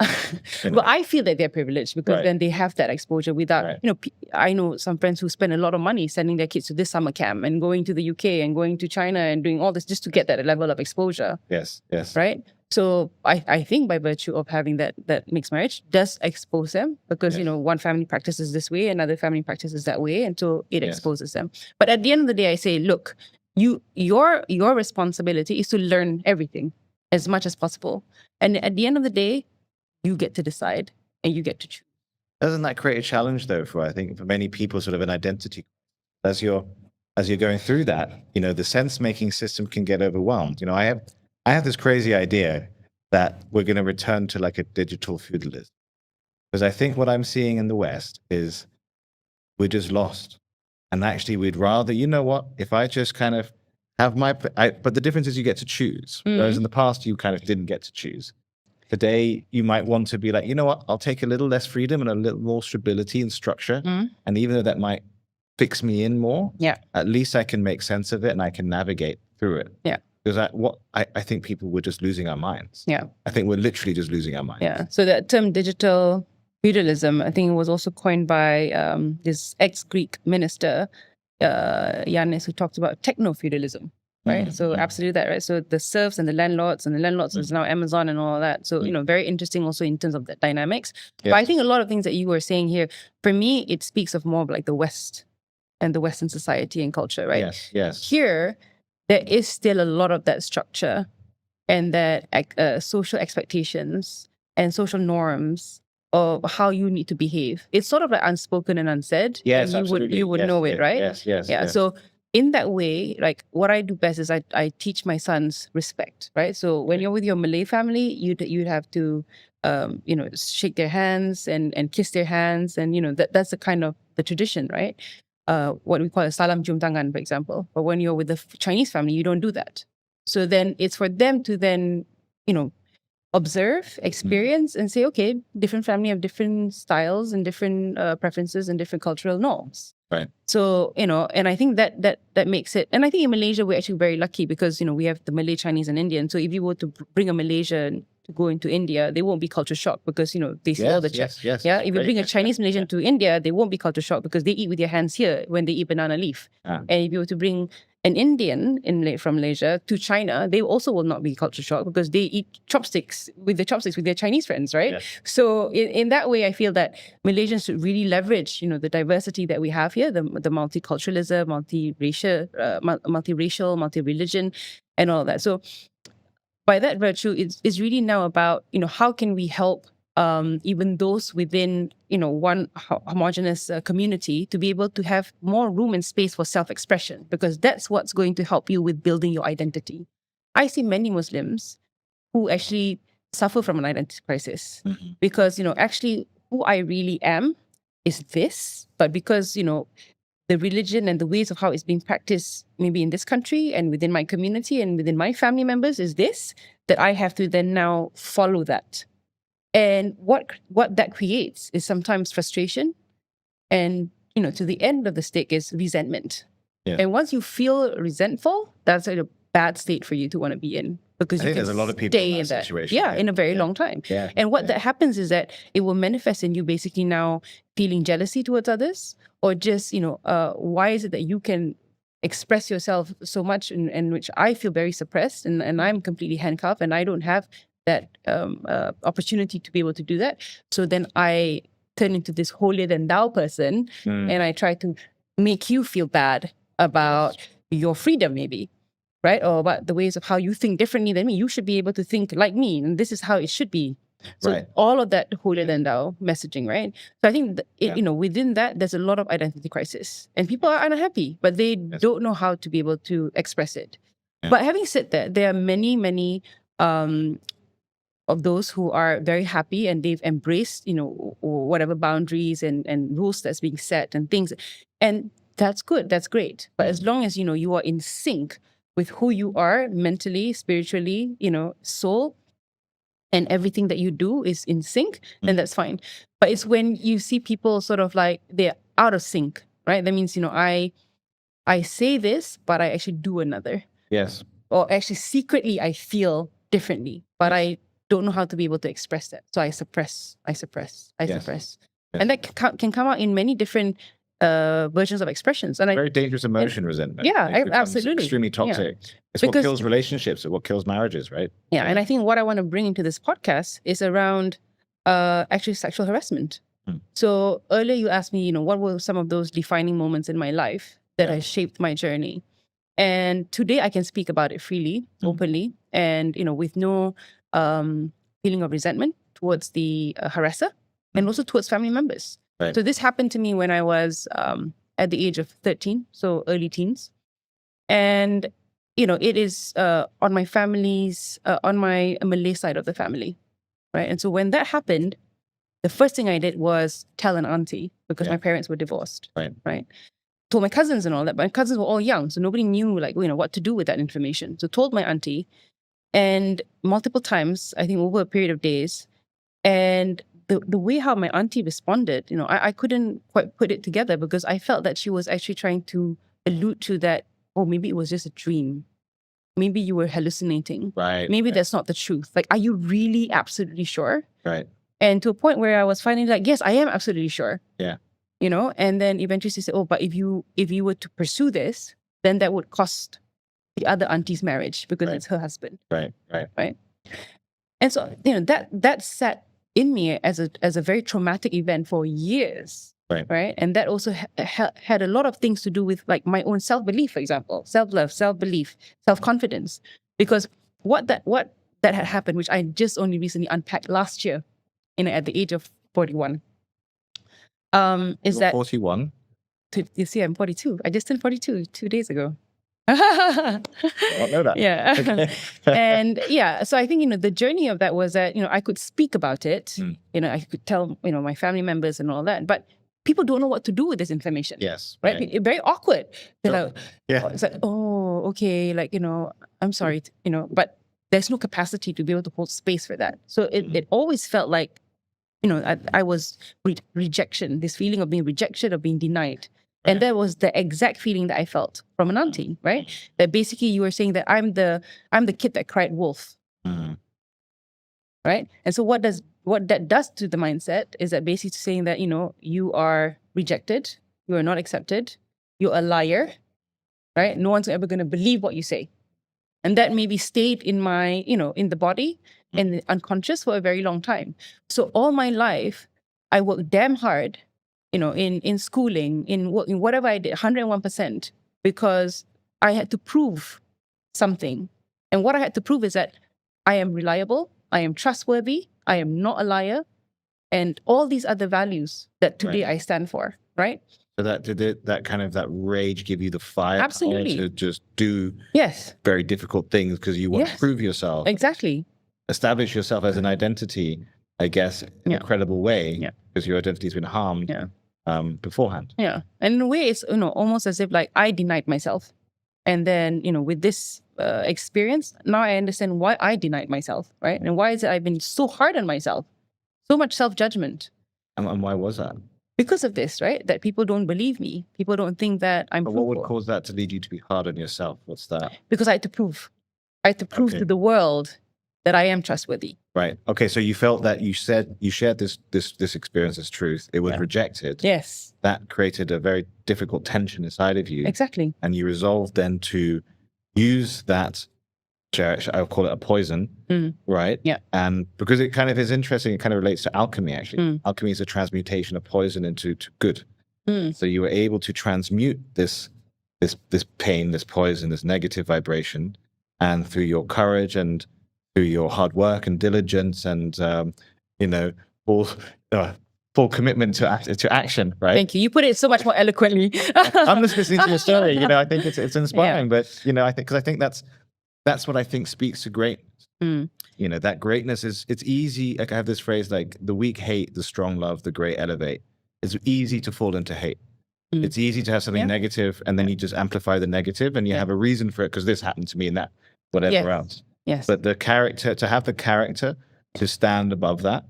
Well, I feel that they're privileged because Right. then they have that exposure without, Right. I know some friends who spend a lot of money sending their kids to this summer camp and going to the UK and going to China and doing all this just to get that level of exposure. Yes. Right? So I think by virtue of having that mixed marriage does expose them because, Yes. one family practices this way, another family practices that way. And so it Yes. exposes them. But at the end of the day, I say, look, your responsibility is to learn everything as much as possible. And at the end of the day, you get to decide and you get to choose. Doesn't that create a challenge though I think for many people, sort of an identity as you're going through that, the sense-making system can get overwhelmed. I have this crazy idea that we're going to return to like a digital feudalism. Because I think what I'm seeing in the West is we're just lost. And actually we'd rather, if I just kind of have but the difference is you get to choose. Whereas in the past, you kind of didn't get to choose. Today, you might want to be like, I'll take a little less freedom and a little more stability and structure. And even though that might fix me in more, at least I can make sense of it and I can navigate through it. Yeah. Because I think people were just losing our minds. Yeah. I think we're literally just losing our minds. Yeah. So that term digital feudalism, I think it was also coined by this ex-Greek minister, Yannis, who talked about techno-feudalism. Right. So absolutely that, right? So the serfs and the landlords is now Amazon and all of that. So, very interesting also in terms of the dynamics. Yes. But I think a lot of things that you were saying here, for me, it speaks of more of like the West and the Western society and culture, right? Yes. Here, there is still a lot of that structure and that social expectations and social norms of how you need to behave. It's sort of like unspoken and unsaid. Yes, and absolutely. you would know it, right? Yes. Yeah. So in that way, like what I do best is I teach my sons respect, right? So when you're with your Malay family, you'd have to, shake their hands and kiss their hands, and that's the kind of the tradition, right? What we call a salam cium tangan, for example. But when you're with the Chinese family, you don't do that. So then it's for them to then, observe, experience, and say, okay, different family have different styles and different preferences and different cultural norms. Right. So, and I think that makes it, and I think in Malaysia, we're actually very lucky because, we have the Malay, Chinese, and Indian. So if you were to bring a Malaysian to go into India, they won't be culture shocked because, they see all the yes. Yeah. If you bring a Chinese Malaysian to India, they won't be culture shocked because they eat with their hands here when they eat banana leaf. And if you were to bring an Indian from Malaysia to China, they also will not be culture shocked because they eat chopsticks with their Chinese friends, right? Yes. So in that way, I feel that Malaysians should really leverage, the diversity that we have here, the multiculturalism, multiracial, multi-religion, and all that. So by that virtue, it's really now about, how can we help even those within, one homogenous community to be able to have more room and space for self-expression, because that's what's going to help you with building your identity. I see many Muslims who actually suffer from an identity crisis because, actually who I really am is this, but because, the religion and the ways of how it's being practiced maybe in this country and within my community and within my family members is this, that I have to then now follow that. And what that creates is sometimes frustration and, to the end of the stick is resentment. Yeah. And once you feel resentful, that's a bad state for you to want to be in because I think there's a lot of people in that situation. Yeah, in a very long time. Yeah. And what that happens is that it will manifest in you basically now feeling jealousy towards others, or just, why is it that you can express yourself so much and which I feel very suppressed and I'm completely handcuffed and I don't have that opportunity to be able to do that. So then I turn into this holier than thou person and I try to make you feel bad about your freedom maybe, right? Or about the ways of how you think differently than me. You should be able to think like me and this is how it should be. So all of that holier than thou messaging, right? So I think, within that, there's a lot of identity crisis. And people are unhappy, but they don't know how to be able to express it. Yeah. But having said that, there are many, many of those who are very happy and they've embraced, whatever boundaries and rules that's being set and things. And that's good, that's great. But as long as, you are in sync with who you are mentally, spiritually, soul, and everything that you do is in sync, then that's fine. But it's when you see people sort of like they're out of sync, right? That means, I say this, but I actually do another. Yes. Or actually secretly I feel differently, but I don't know how to be able to express that. So I suppress. Yes. And that can come out in many different versions of expressions. And very dangerous emotion, resentment. Yeah, absolutely. Extremely toxic. Yeah. It's what kills relationships. It's what kills marriages, right? Yeah, and I think what I want to bring into this podcast is around actually sexual harassment. So earlier you asked me, what were some of those defining moments in my life that has shaped my journey? And today I can speak about it freely, openly, and with no feeling of resentment towards the harasser and also towards family members. Right. So this happened to me when I was at the age of 13, so early teens. And, it is on my family's, on my Malay side of the family, right? And so when that happened, the first thing I did was tell an auntie because my parents were divorced, right? Told my cousins and all that, but my cousins were all young, so nobody knew what to do with that information. So told my auntie, and multiple times, I think over a period of days, and the way how my auntie responded, I couldn't quite put it together because I felt that she was actually trying to allude to that, oh, maybe it was just a dream. Maybe you were hallucinating. Right. Maybe that's not the truth. Like, are you really absolutely sure? Right. And to a point where I was finally like, yes, I am absolutely sure. Yeah. And then eventually she said, oh, but if you were to pursue this, then that would cost the other auntie's marriage because it's her husband. Right. And so, that sat in me as a very traumatic event for years. Right. And that also had a lot of things to do with like my own self-belief, for example, self-love, self-belief, self-confidence. Because what that had happened, which I just only recently unpacked last year, at the age of 41. Is that 41? You see, I'm 42. I just turned 42 2 days ago. I don't know that. Yeah. And so I think, the journey of that was that, I could speak about it, I could tell, my family members and all that, but people don't know what to do with this information. Yes. Right? Very awkward. They're Sure. like, Yeah. it's like, oh, okay. Like, I'm sorry, but there's no capacity to be able to hold space for that. So it always felt like, I was rejection, this feeling of being rejected or being denied. Right. And that was the exact feeling that I felt from an auntie, right? That basically you were saying that I'm the kid that cried wolf. Right? And so what that does to the mindset is that basically saying that, you are rejected, you are not accepted, you're a liar, right? No one's ever going to believe what you say. And that maybe stayed in my, in the body and the unconscious for a very long time. So all my life, I worked damn hard, in schooling, in whatever I did, 101%, because I had to prove something. And what I had to prove is that I am reliable, I am trustworthy, I am not a liar, and all these other values that today I stand for, right? So did that kind of that rage give you the fire Absolutely. to just do yes very difficult things because you want to prove yourself? Exactly. establish yourself as an identity, I guess, in a credible way, because your identity's been harmed beforehand. Yeah. And in a way, it's, almost as if like I denied myself. And then, with this experience, now I understand why I denied myself, right? And why is it I've been so hard on myself, so much self-judgment. And why was that? Because of this, right? That people don't believe me. People don't think that I'm But what would cause that to lead you to be hard on yourself? What's that? Because I had to prove. I had to prove to the world that I am trustworthy. Right. Okay. So you felt that you shared this experience as truth. It was rejected. Yes. That created a very difficult tension inside of you. Exactly. And you resolved then to use that, I'll call it a poison, right? Yeah. And because it kind of is interesting, it kind of relates to alchemy, actually. Alchemy is a transmutation of poison into good. So you were able to transmute this pain, this poison, this negative vibration, and through your courage and through your hard work and diligence and, full commitment to action, right? Thank you. You put it so much more eloquently. I'm just listening to your story. I think it's inspiring, but I think that's what I think speaks to greatness. That greatness it's easy. Like I have this phrase, like the weak hate, the strong love, the great elevate. It's easy to fall into hate. It's easy to have something negative and then you just amplify the negative and you have a reason for it because this happened to me and that, whatever else. Yes. But to have the character to stand above that,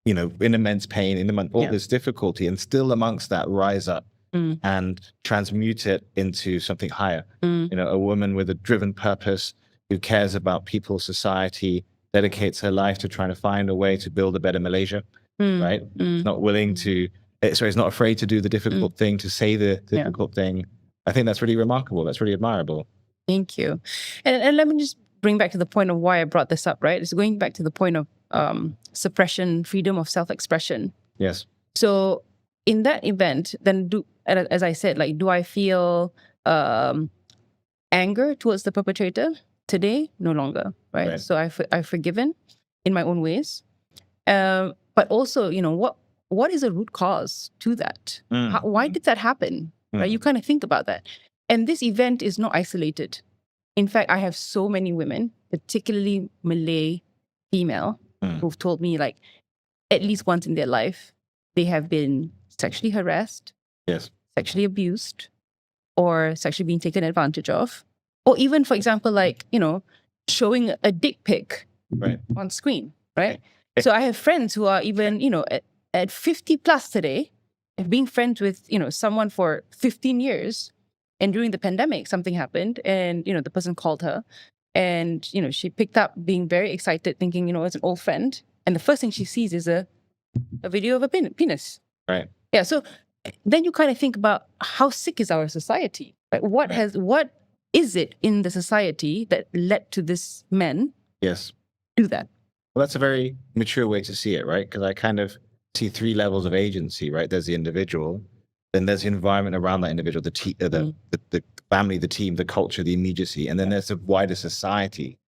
in immense pain, all this difficulty, and still amongst that rise up and transmute it into something higher. A woman with a driven purpose who cares about people, society, dedicates her life to trying to find a way to build a better Malaysia, right? Not willing to, is not afraid to do the difficult thing, to say the difficult thing. I think that's really remarkable. That's really admirable. Thank you. And let me just bring back to the point of why I brought this up, right? It's going back to the point of suppression, freedom of self-expression. Yes. So in that event, then as I said, like, do I feel anger towards the perpetrator today? No longer, right? So I've forgiven in my own ways. But also, what is the root cause to that? Why did that happen? Right? You kind of think about that. And this event is not isolated. In fact, I have so many women, particularly Malay female, who've told me like at least once in their life, they have been sexually harassed, sexually abused, or sexually being taken advantage of. Or even, for example, like, showing a dick pic on screen, right? So I have friends who are even, at 50 plus today, being friends with, someone for 15 years. And during the pandemic, something happened and, the person called her and, she picked up being very excited, thinking, it's an old friend. And the first thing she sees is a video of a penis. Right. Yeah. So then you kind of think about how sick is our society? Like what is it in the society that led to this men do that? Well, that's a very mature way to see it, right? Because I kind of see 3 levels of agency, right? There's the individual, then there's the environment around that individual, the family, the team, the culture, the immediacy, and then there's the wider society,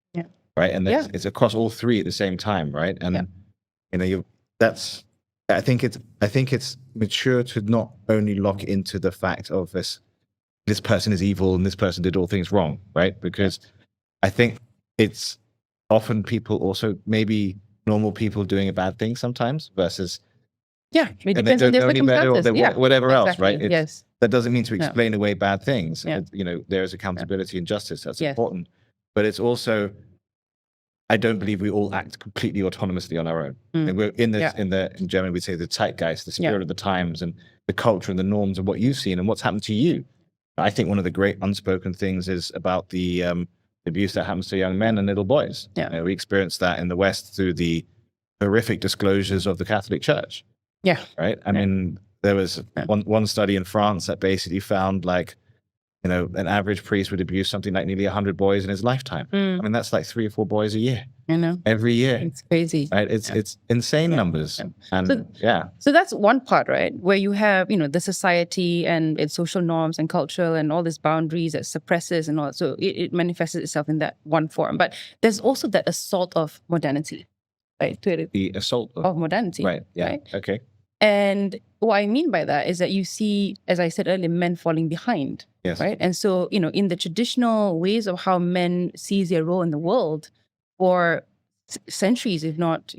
right? And it's across all 3 at the same time, right? And I think it's mature to not only lock into the fact of this person is evil and this person did all things wrong, right? Because I think it's often people also, maybe normal people doing a bad thing sometimes versus it depends on their circumstances. Whatever else, right? Yes. That doesn't mean to explain away bad things. There's accountability and justice. That's important. But it's also, I don't believe we all act completely autonomously on our own. And we're in this, in German, we'd say the zeitgeist, the spirit of the times and the culture and the norms and what you've seen and what's happened to you. I think one of the great unspoken things is about the abuse that happens to young men and little boys. We experienced that in the West through the horrific disclosures of the Catholic Church. Right. I mean, there was one study in France that basically found like, an average priest would abuse something like nearly 100 boys in his lifetime. I mean, that's like 3 or 4 boys a year. Every year. It's crazy. Right. It's insane numbers. And So that's one part, right? Where you have, the society and its social norms and culture and all these boundaries that suppresses and all. So it manifests itself in that one form. But there's also that assault of modernity, right? The assault of modernity. Right. Yeah. Right? Okay. And what I mean by that is that you see, as I said earlier, men falling behind. Right. And so, in the traditional ways of how men sees their role in the world, for centuries, if not,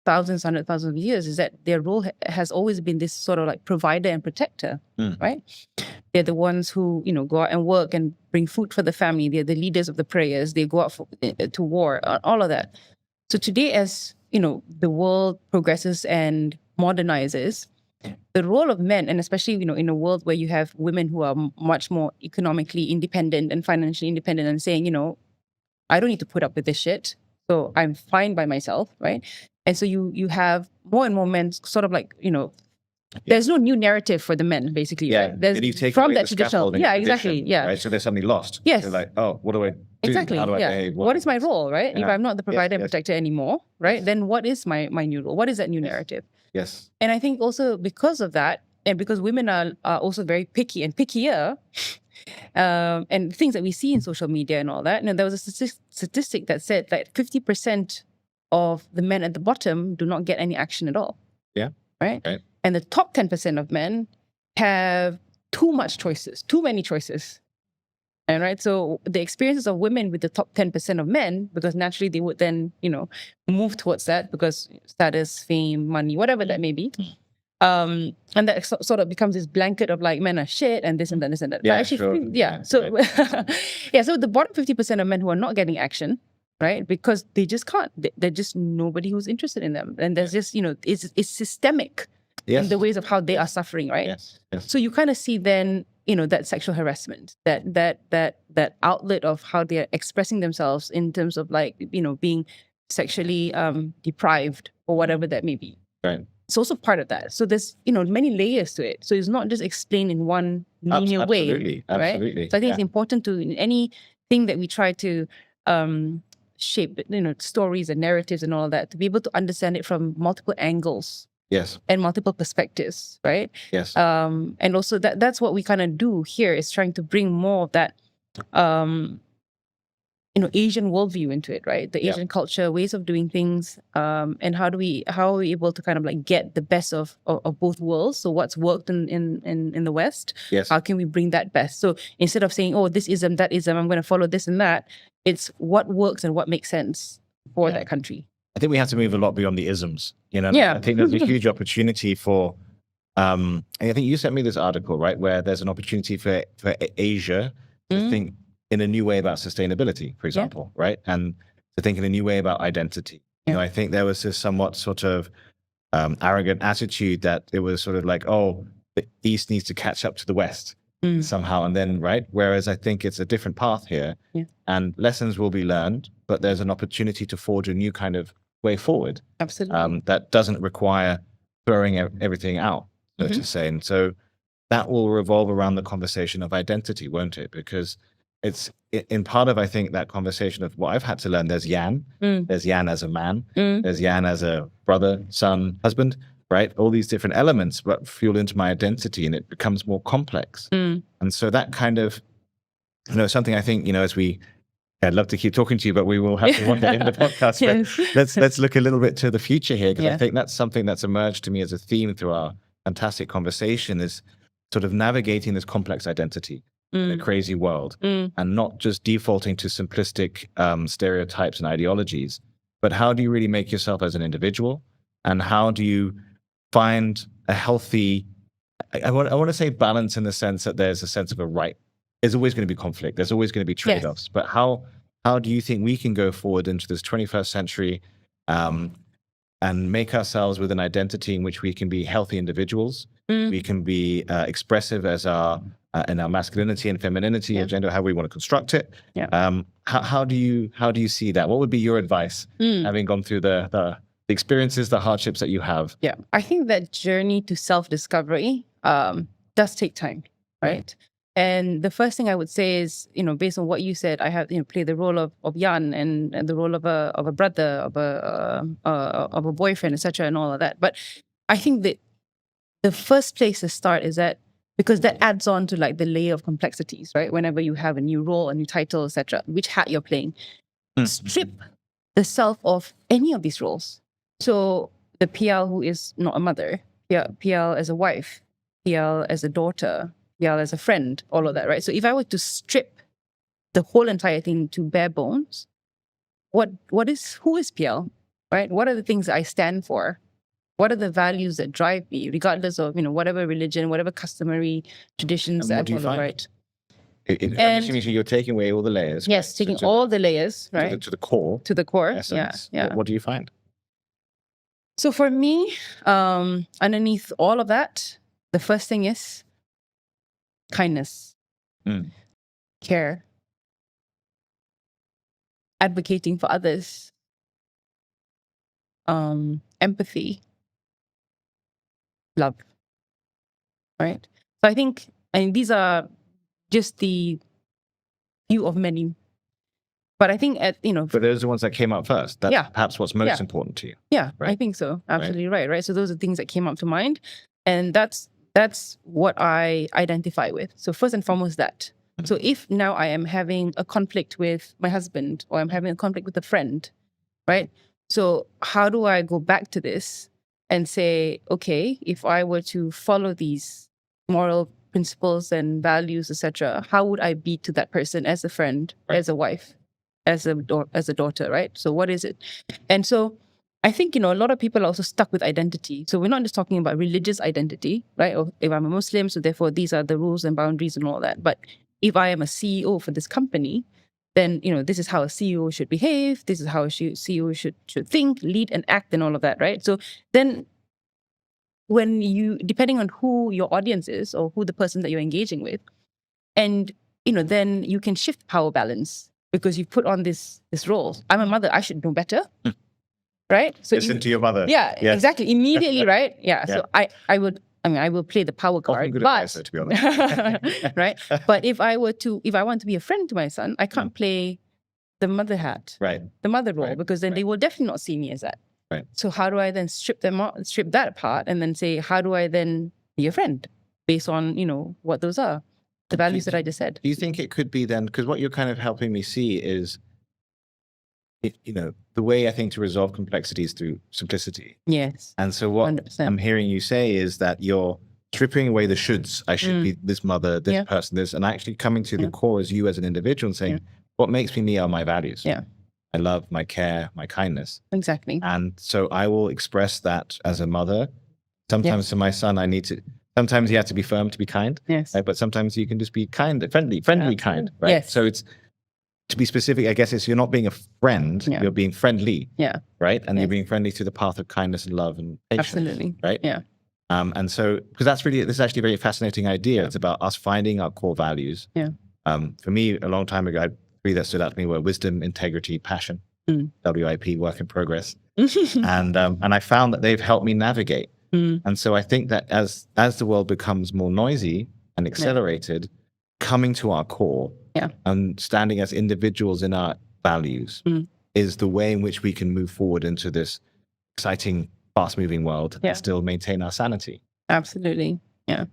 thousands, 100,000 of years, is that their role has always been this sort of like provider and protector, right? They're the ones who, go out and work and bring food for the family. They're the leaders of the prayers. They go out to war, all of that. So today, as, the world progresses and modernizes, the role of men, and especially, in a world where you have women who are much more economically independent and financially independent and saying, I don't need to put up with this shit. So I'm fine by myself, right? And so you have more and more men sort of like, there's no new narrative for the men, basically. Yeah, right? There's and you take from away that the traditional. scaffolding Yeah, tradition, exactly. Yeah. Right? So they're suddenly lost. Yes. They're like, oh, what do I do? Exactly. How do I yeah. behave? What is my role, right? If I'm not the provider and yes. protector anymore, right? Then what is my new role? What is that new narrative? Yes. And I think also because of that, and because women are also very picky and pickier, and things that we see in social media and all that, there was a statistic that said that 50% of the men at the bottom do not get any action at all. Yeah. Right? Right. And the top 10% of men have too many choices. And right, so the experiences of women with the top 10% of men, because naturally they would then, move towards that because status, fame, money, whatever that may be. And that sort of becomes this blanket of like men are shit and this and that, this and that. Yeah, but actually, sure. yeah. So, so the bottom 50% of men who are not getting action, right? Because they just can't. There's just nobody who's interested in them, and there's just it's systemic in the ways of how they are suffering, right? Yes. So you kind of see then that sexual harassment, that outlet of how they are expressing themselves in terms of like being sexually deprived or whatever that may be. Right. It's also part of that. So there's many layers to it. So it's not just explained in one linear way. Absolutely. Right? So I think it's important to, in anything that we try to shape, stories and narratives and all that, to be able to understand it from multiple angles. Yes. And multiple perspectives, right? Yes. And also that's what we kind of do here, is trying to bring more of that Asian worldview into it, right? The Asian culture, ways of doing things, and how are we able to kind of like get the best of both worlds? So what's worked in the West? Yes. How can we bring that best? So instead of saying, oh, this ism, that ism, I'm going to follow this and that, it's what works and what makes sense for that country. I think we have to move a lot beyond the isms. Yeah. I think there's a huge opportunity for. And I think you sent me this article, right, where there's an opportunity for Asia to think in a new way about sustainability, for example, right? And to think in a new way about identity. Yeah. I think there was this somewhat sort of arrogant attitude that it was sort of like, oh, the East needs to catch up to the West somehow, and then, right? Whereas I think it's a different path here, and lessons will be learned, but there's an opportunity to forge a new kind of way forward. Absolutely. That doesn't require throwing everything out, so to say. And so that will revolve around the conversation of identity, won't it? Because it's in part of, I think, that conversation of what I've had to learn. There's Yan. There's Yan as a man. There's Yan as a brother, son, husband, right? All these different elements, but fuel into my identity, and it becomes more complex. And so that kind of, something I think, as I'd love to keep talking to you, but we will have to one day in the podcast. But let's look a little bit to the future here, because I think that's something that's emerged to me as a theme through our fantastic conversation, is sort of navigating this complex identity in a crazy world, and not just defaulting to simplistic stereotypes and ideologies, but how do you really make yourself as an individual, and how do you find a healthy, I want to say balance, in the sense that there's a sense of a right. There's always going to be conflict. There's always going to be trade-offs. But how do you think we can go forward into this 21st century and make ourselves with an identity in which we can be healthy individuals, we can be expressive as in our masculinity and femininity agenda, how we want to construct it. How do you see that? What would be your advice, having gone through the experiences, the hardships that you have? Yeah, I think that journey to self-discovery does take time, right? And the first thing I would say is, based on what you said, I have played the role of Yan and the role of a brother, of a boyfriend, etc., and all of that. But I think that the first place to start is that, because that adds on to like the layer of complexities, right? Whenever you have a new role, a new title, etc., which hat you're playing, strip the self of any of these roles. So the Pial who is not a mother, Pial as a wife, Pial as a daughter, Pial as a friend, all of that, right? So if I were to strip the whole entire thing to bare bones, who is Pial, right? What are the things I stand for? What are the values that drive me, regardless of, whatever religion, whatever customary traditions And that what do I you follow, find? right? I'm And assuming you're taking away all the layers. yes, right? taking to, all the layers, to the, right? to the core To the core. essence. Yeah. What do you find? So for me, underneath all of that, the first thing is kindness, care, advocating for others, empathy, love, right? So I think, and these are just the few of many. But I think But those are the ones that came up first. That's perhaps what's most important to you. Yeah, right? I think so. Absolutely right. So those are things that came up to mind. And that's what I identify with. So first and foremost, that. So if now I am having a conflict with my husband, or I'm having a conflict with a friend, right? So how do I go back to this and say, okay, if I were to follow these moral principles and values, etc., how would I be to that person as a friend, as a wife, as a daughter, right? So what is it? And so I think, a lot of people are also stuck with identity. So we're not just talking about religious identity, right? Or if I'm a Muslim, so therefore these are the rules and boundaries and all that. But if I am a CEO for this company, then, this is how a CEO should behave. This is how a CEO should think, lead, and act, and all of that, right? So then when depending on who your audience is or who the person that you're engaging with, and, then you can shift power balance because you put on this role. I'm a mother, I should know better, right? So Listen to your mother. Yeah, Yes. exactly. Immediately, right? Yeah. So I will play the power card. Often good But advice, to be honest. right. But if I want to be a friend to my son, I can't play the mother hat, Right. the mother role, Right. because then they will definitely not see me as that. Right. So how do I then strip that apart, and then say, how do I then be a friend based on, what those are, the values that I just said? Do you think it could be then, because what you're kind of helping me see is, the way I think to resolve complexity is through simplicity. Yes. And so what 100%. I'm hearing you say is that you're stripping away the shoulds. I should be this mother, this person, this, and actually coming to the core as you as an individual and saying, what makes me are my values. Yeah. My love, my care, my kindness. Exactly. And so I will express that as a mother. Sometimes to my son, sometimes he has to be firm to be kind. Yes. Right? But sometimes you can just be kind, friendly kind. Right. Yes. So it's, to be specific, I guess you're not being a friend, you're being friendly. Yeah. Right. And you're being friendly through the path of kindness and love and patience. Absolutely. Right. Yeah. And so, because this is actually a very fascinating idea. It's about us finding our core values. Yeah. For me, a long time ago, three that stood out to me were wisdom, integrity, passion, WIP, work in progress. And I found that they've helped me navigate. And so I think that as the world becomes more noisy and accelerated, coming to our core and standing as individuals in our values is the way in which we can move forward into this exciting, fast-moving world and still maintain our sanity. Absolutely. Yeah.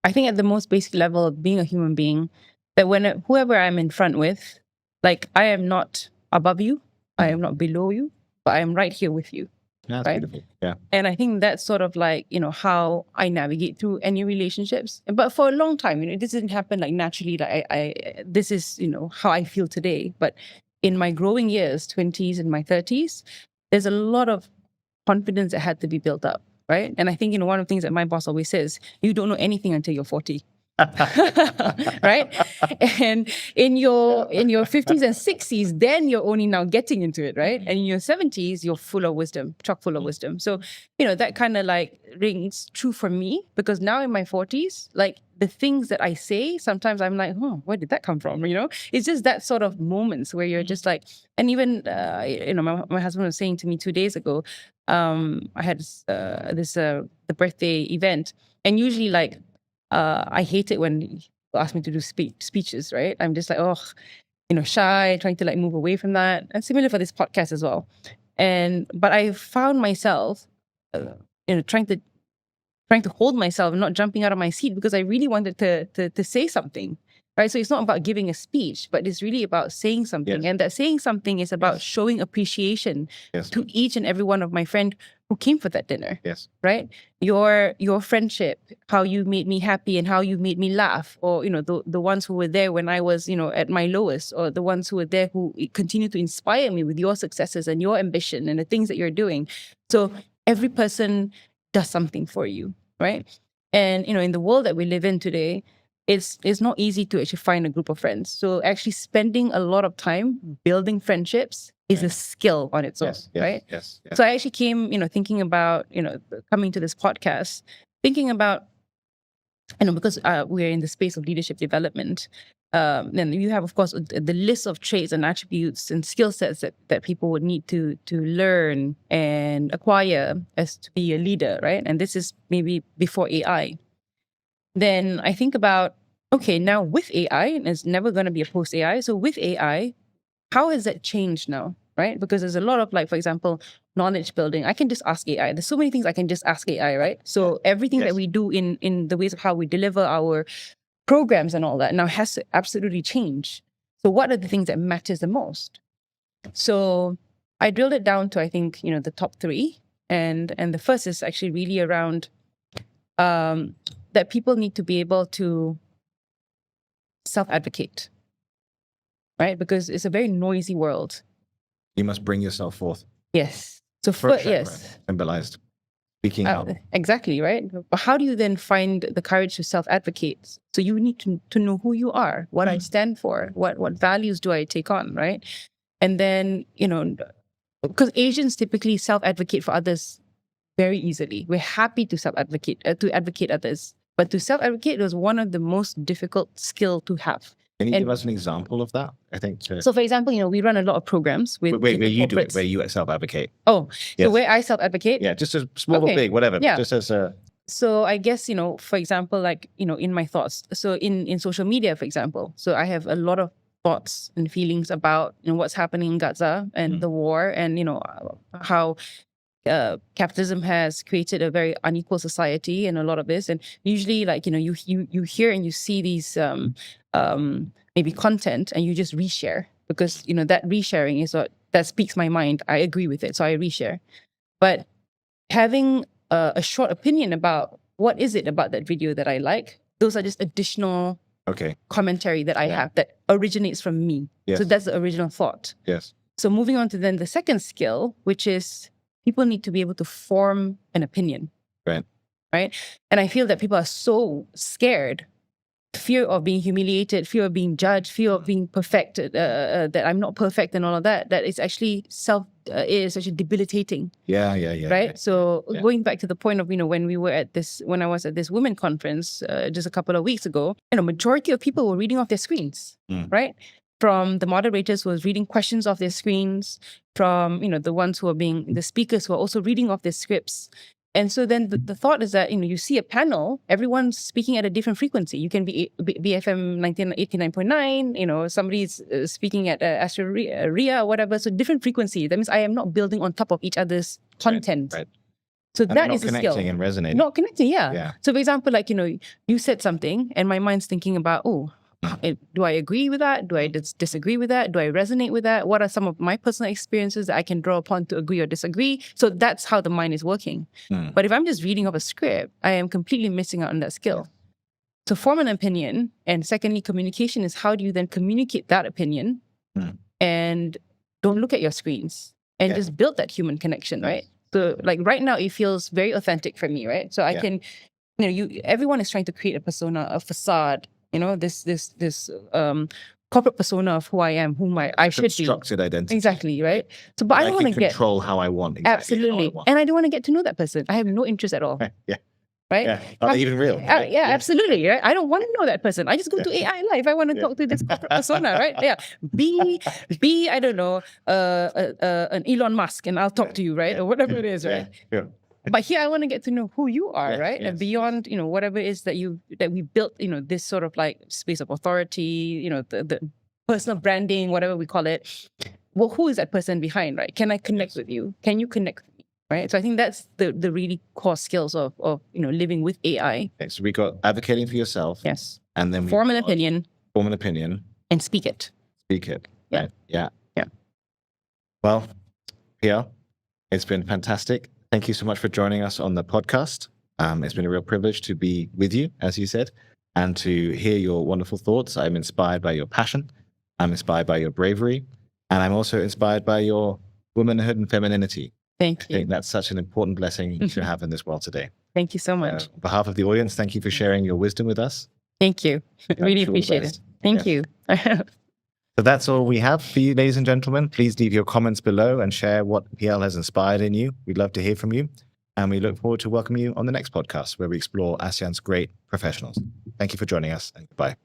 I think at the most basic level of being a human being, that whoever I'm in front with, like, I am not above you, I am not below you, but I am right here with you. That's right? beautiful. Yeah. And I think that's sort of like, how I navigate through any relationships. But for a long time, this didn't happen like naturally. Like this is, how I feel today. But in my growing years, 20s and my 30s, there's a lot of confidence that had to be built up, right? And I think, one of the things that my boss always says, you don't know anything until you're 40. Right? And in your 50s and 60s, then you're only now getting into it, right? And in your 70s, you're full of wisdom, chock full of wisdom. So, that kind of like rings true for me, because now in my 40s, like the things that I say, sometimes I'm like, where did that come from? It's just that sort of moments where you're just like, and even, my husband was saying to me 2 days ago, I had the birthday event, and usually I hate it when people ask me to do speeches, right? I'm just like, shy, trying to like move away from that. And similar for this podcast as well. But I found myself, trying to hold myself and not jumping out of my seat, because I really wanted to say something. right? So it's not about giving a speech, but it's really about saying something. Yes. And that saying something is about showing appreciation Yes. to each and every one of my friend who came for that dinner, Yes. right? Your friendship, how you made me happy and how you made me laugh, or, the ones who were there when I was, at my lowest, or the ones who were there who continue to inspire me with your successes and your ambition and the things that you're doing. So every person does something for you, right? And, in the world that we live in today, it's not easy to actually find a group of friends. So actually spending a lot of time building friendships is a skill on its own, right? Yes. So I actually came, thinking about, coming to this podcast, thinking about, because we're in the space of leadership development, then you have, of course, the list of traits and attributes and skill sets that people would need to learn and acquire as to be a leader, right? And this is maybe before AI. Then I think about, okay, now with AI, and it's never going to be a post-AI. So with AI, how has that changed now, right? Because there's a lot of, like, for example, knowledge building. I can just ask AI. There's so many things I can just ask AI, right? So everything that we do in the ways of how we deliver our programs and all that now has to absolutely change. So what are the things that matters the most? So I drilled it down to, I think, the top 3. And the first is actually really around that people need to be able to self-advocate, right? Because it's a very noisy world. You must bring yourself forth. Yes. So yes. Symbolized. Speaking out. Exactly, right? But how do you then find the courage to self-advocate? So you need to know who you are, what I stand for, what values do I take on, right? And then, because Asians typically self-advocate for others very easily. We're happy to self-advocate, to advocate others. But to self-advocate was one of the most difficult skill to have. Can you give us an example of that? I think. So, for example, we run a lot of programs with where you do it, where you self-advocate. Oh, so where I self-advocate? Yeah, just as small or big, whatever. Yeah. Just as a. So I guess, for example, like, in my thoughts. So in social media, for example, so I have a lot of thoughts and feelings about what's happening in Gaza and the war, and how capitalism has created a very unequal society and a lot of this. And usually, like, you hear and you see these maybe content, and you just reshare because that resharing is what that speaks my mind. I agree with it, so I reshare. But having a short opinion about what is it about that video that I like, those are just additional commentary that I have that originates from me. Yes. So that's the original thought. Yes. So moving on to then the second skill, which is people need to be able to form an opinion. Right. And I feel that people are so scared, fear of being humiliated, fear of being judged, fear of being perfect, that I'm not perfect and all of that, that it's actually is actually debilitating. Yeah. Right. Yeah. So going back to the point of, when I was at this women conference just a couple of weeks ago, majority of people were reading off their screens, right? From the moderators who was reading questions off their screens, from, the ones who are the speakers who are also reading off their scripts. And so then the thought is that, you see a panel, everyone's speaking at a different frequency. You can be BFM 89.9, somebody's speaking at Ria or whatever. So different frequency. That means I am not building on top of each other's content. Right. So and that is a skill. Not connecting and resonating. Not connecting, yeah. So for example, like, you said something and my mind's thinking about, do I agree with that? Do I disagree with that? Do I resonate with that? What are some of my personal experiences that I can draw upon to agree or disagree? So that's how the mind is working. But if I'm just reading off a script, I am completely missing out on that skill. So form an opinion. And secondly, communication is how do you then communicate that opinion and don't look at your screens and just build that human connection, right? So like right now, it feels very authentic for me, right? So I can, everyone is trying to create a persona, a facade, this corporate persona of who I am, whom I should be. Constructed identity. Exactly, right? So, but I don't want to control how I want. Absolutely. And I don't want to get to know that person. I have no interest at all. Yeah. Right? Yeah. Are they even real? Yeah, absolutely. Right? I don't want to know that person. I just go to AI Live. I want to talk to this corporate persona, right? Yeah. Be I don't know, an Elon Musk, and I'll talk to you, right? Or whatever it is, right? Yeah. But here I want to get to know who you are, right? Yes. And beyond, whatever it is that we built, this sort of like space of authority, the personal branding, whatever we call it. Well, who is that person behind, right? Can I connect with you? Can you connect with me, right? So I think that's the really core skills of living with AI. Okay, so we got advocating for yourself. Yes. And then form an opinion. form an opinion, and speak it. speak it. Yeah. Right? Yeah. Yeah. Well, Pial, it's been fantastic. Thank you so much for joining us on the podcast. It's been a real privilege to be with you, as you said, and to hear your wonderful thoughts. I'm inspired by your passion. I'm inspired by your bravery. And I'm also inspired by your womanhood and femininity. Thank I you. think that's such an important blessing to have in this world today. Thank you so much. On behalf of the audience, thank you for sharing your wisdom with us. Thank you. Really all the appreciate it. best. Thank Yes. you. So that's all we have for you, ladies and gentlemen. Please leave your comments below and share what Pial has inspired in you. We'd love to hear from you. And we look forward to welcoming you on the next podcast where we explore ASEAN's great professionals. Thank you for joining us and goodbye.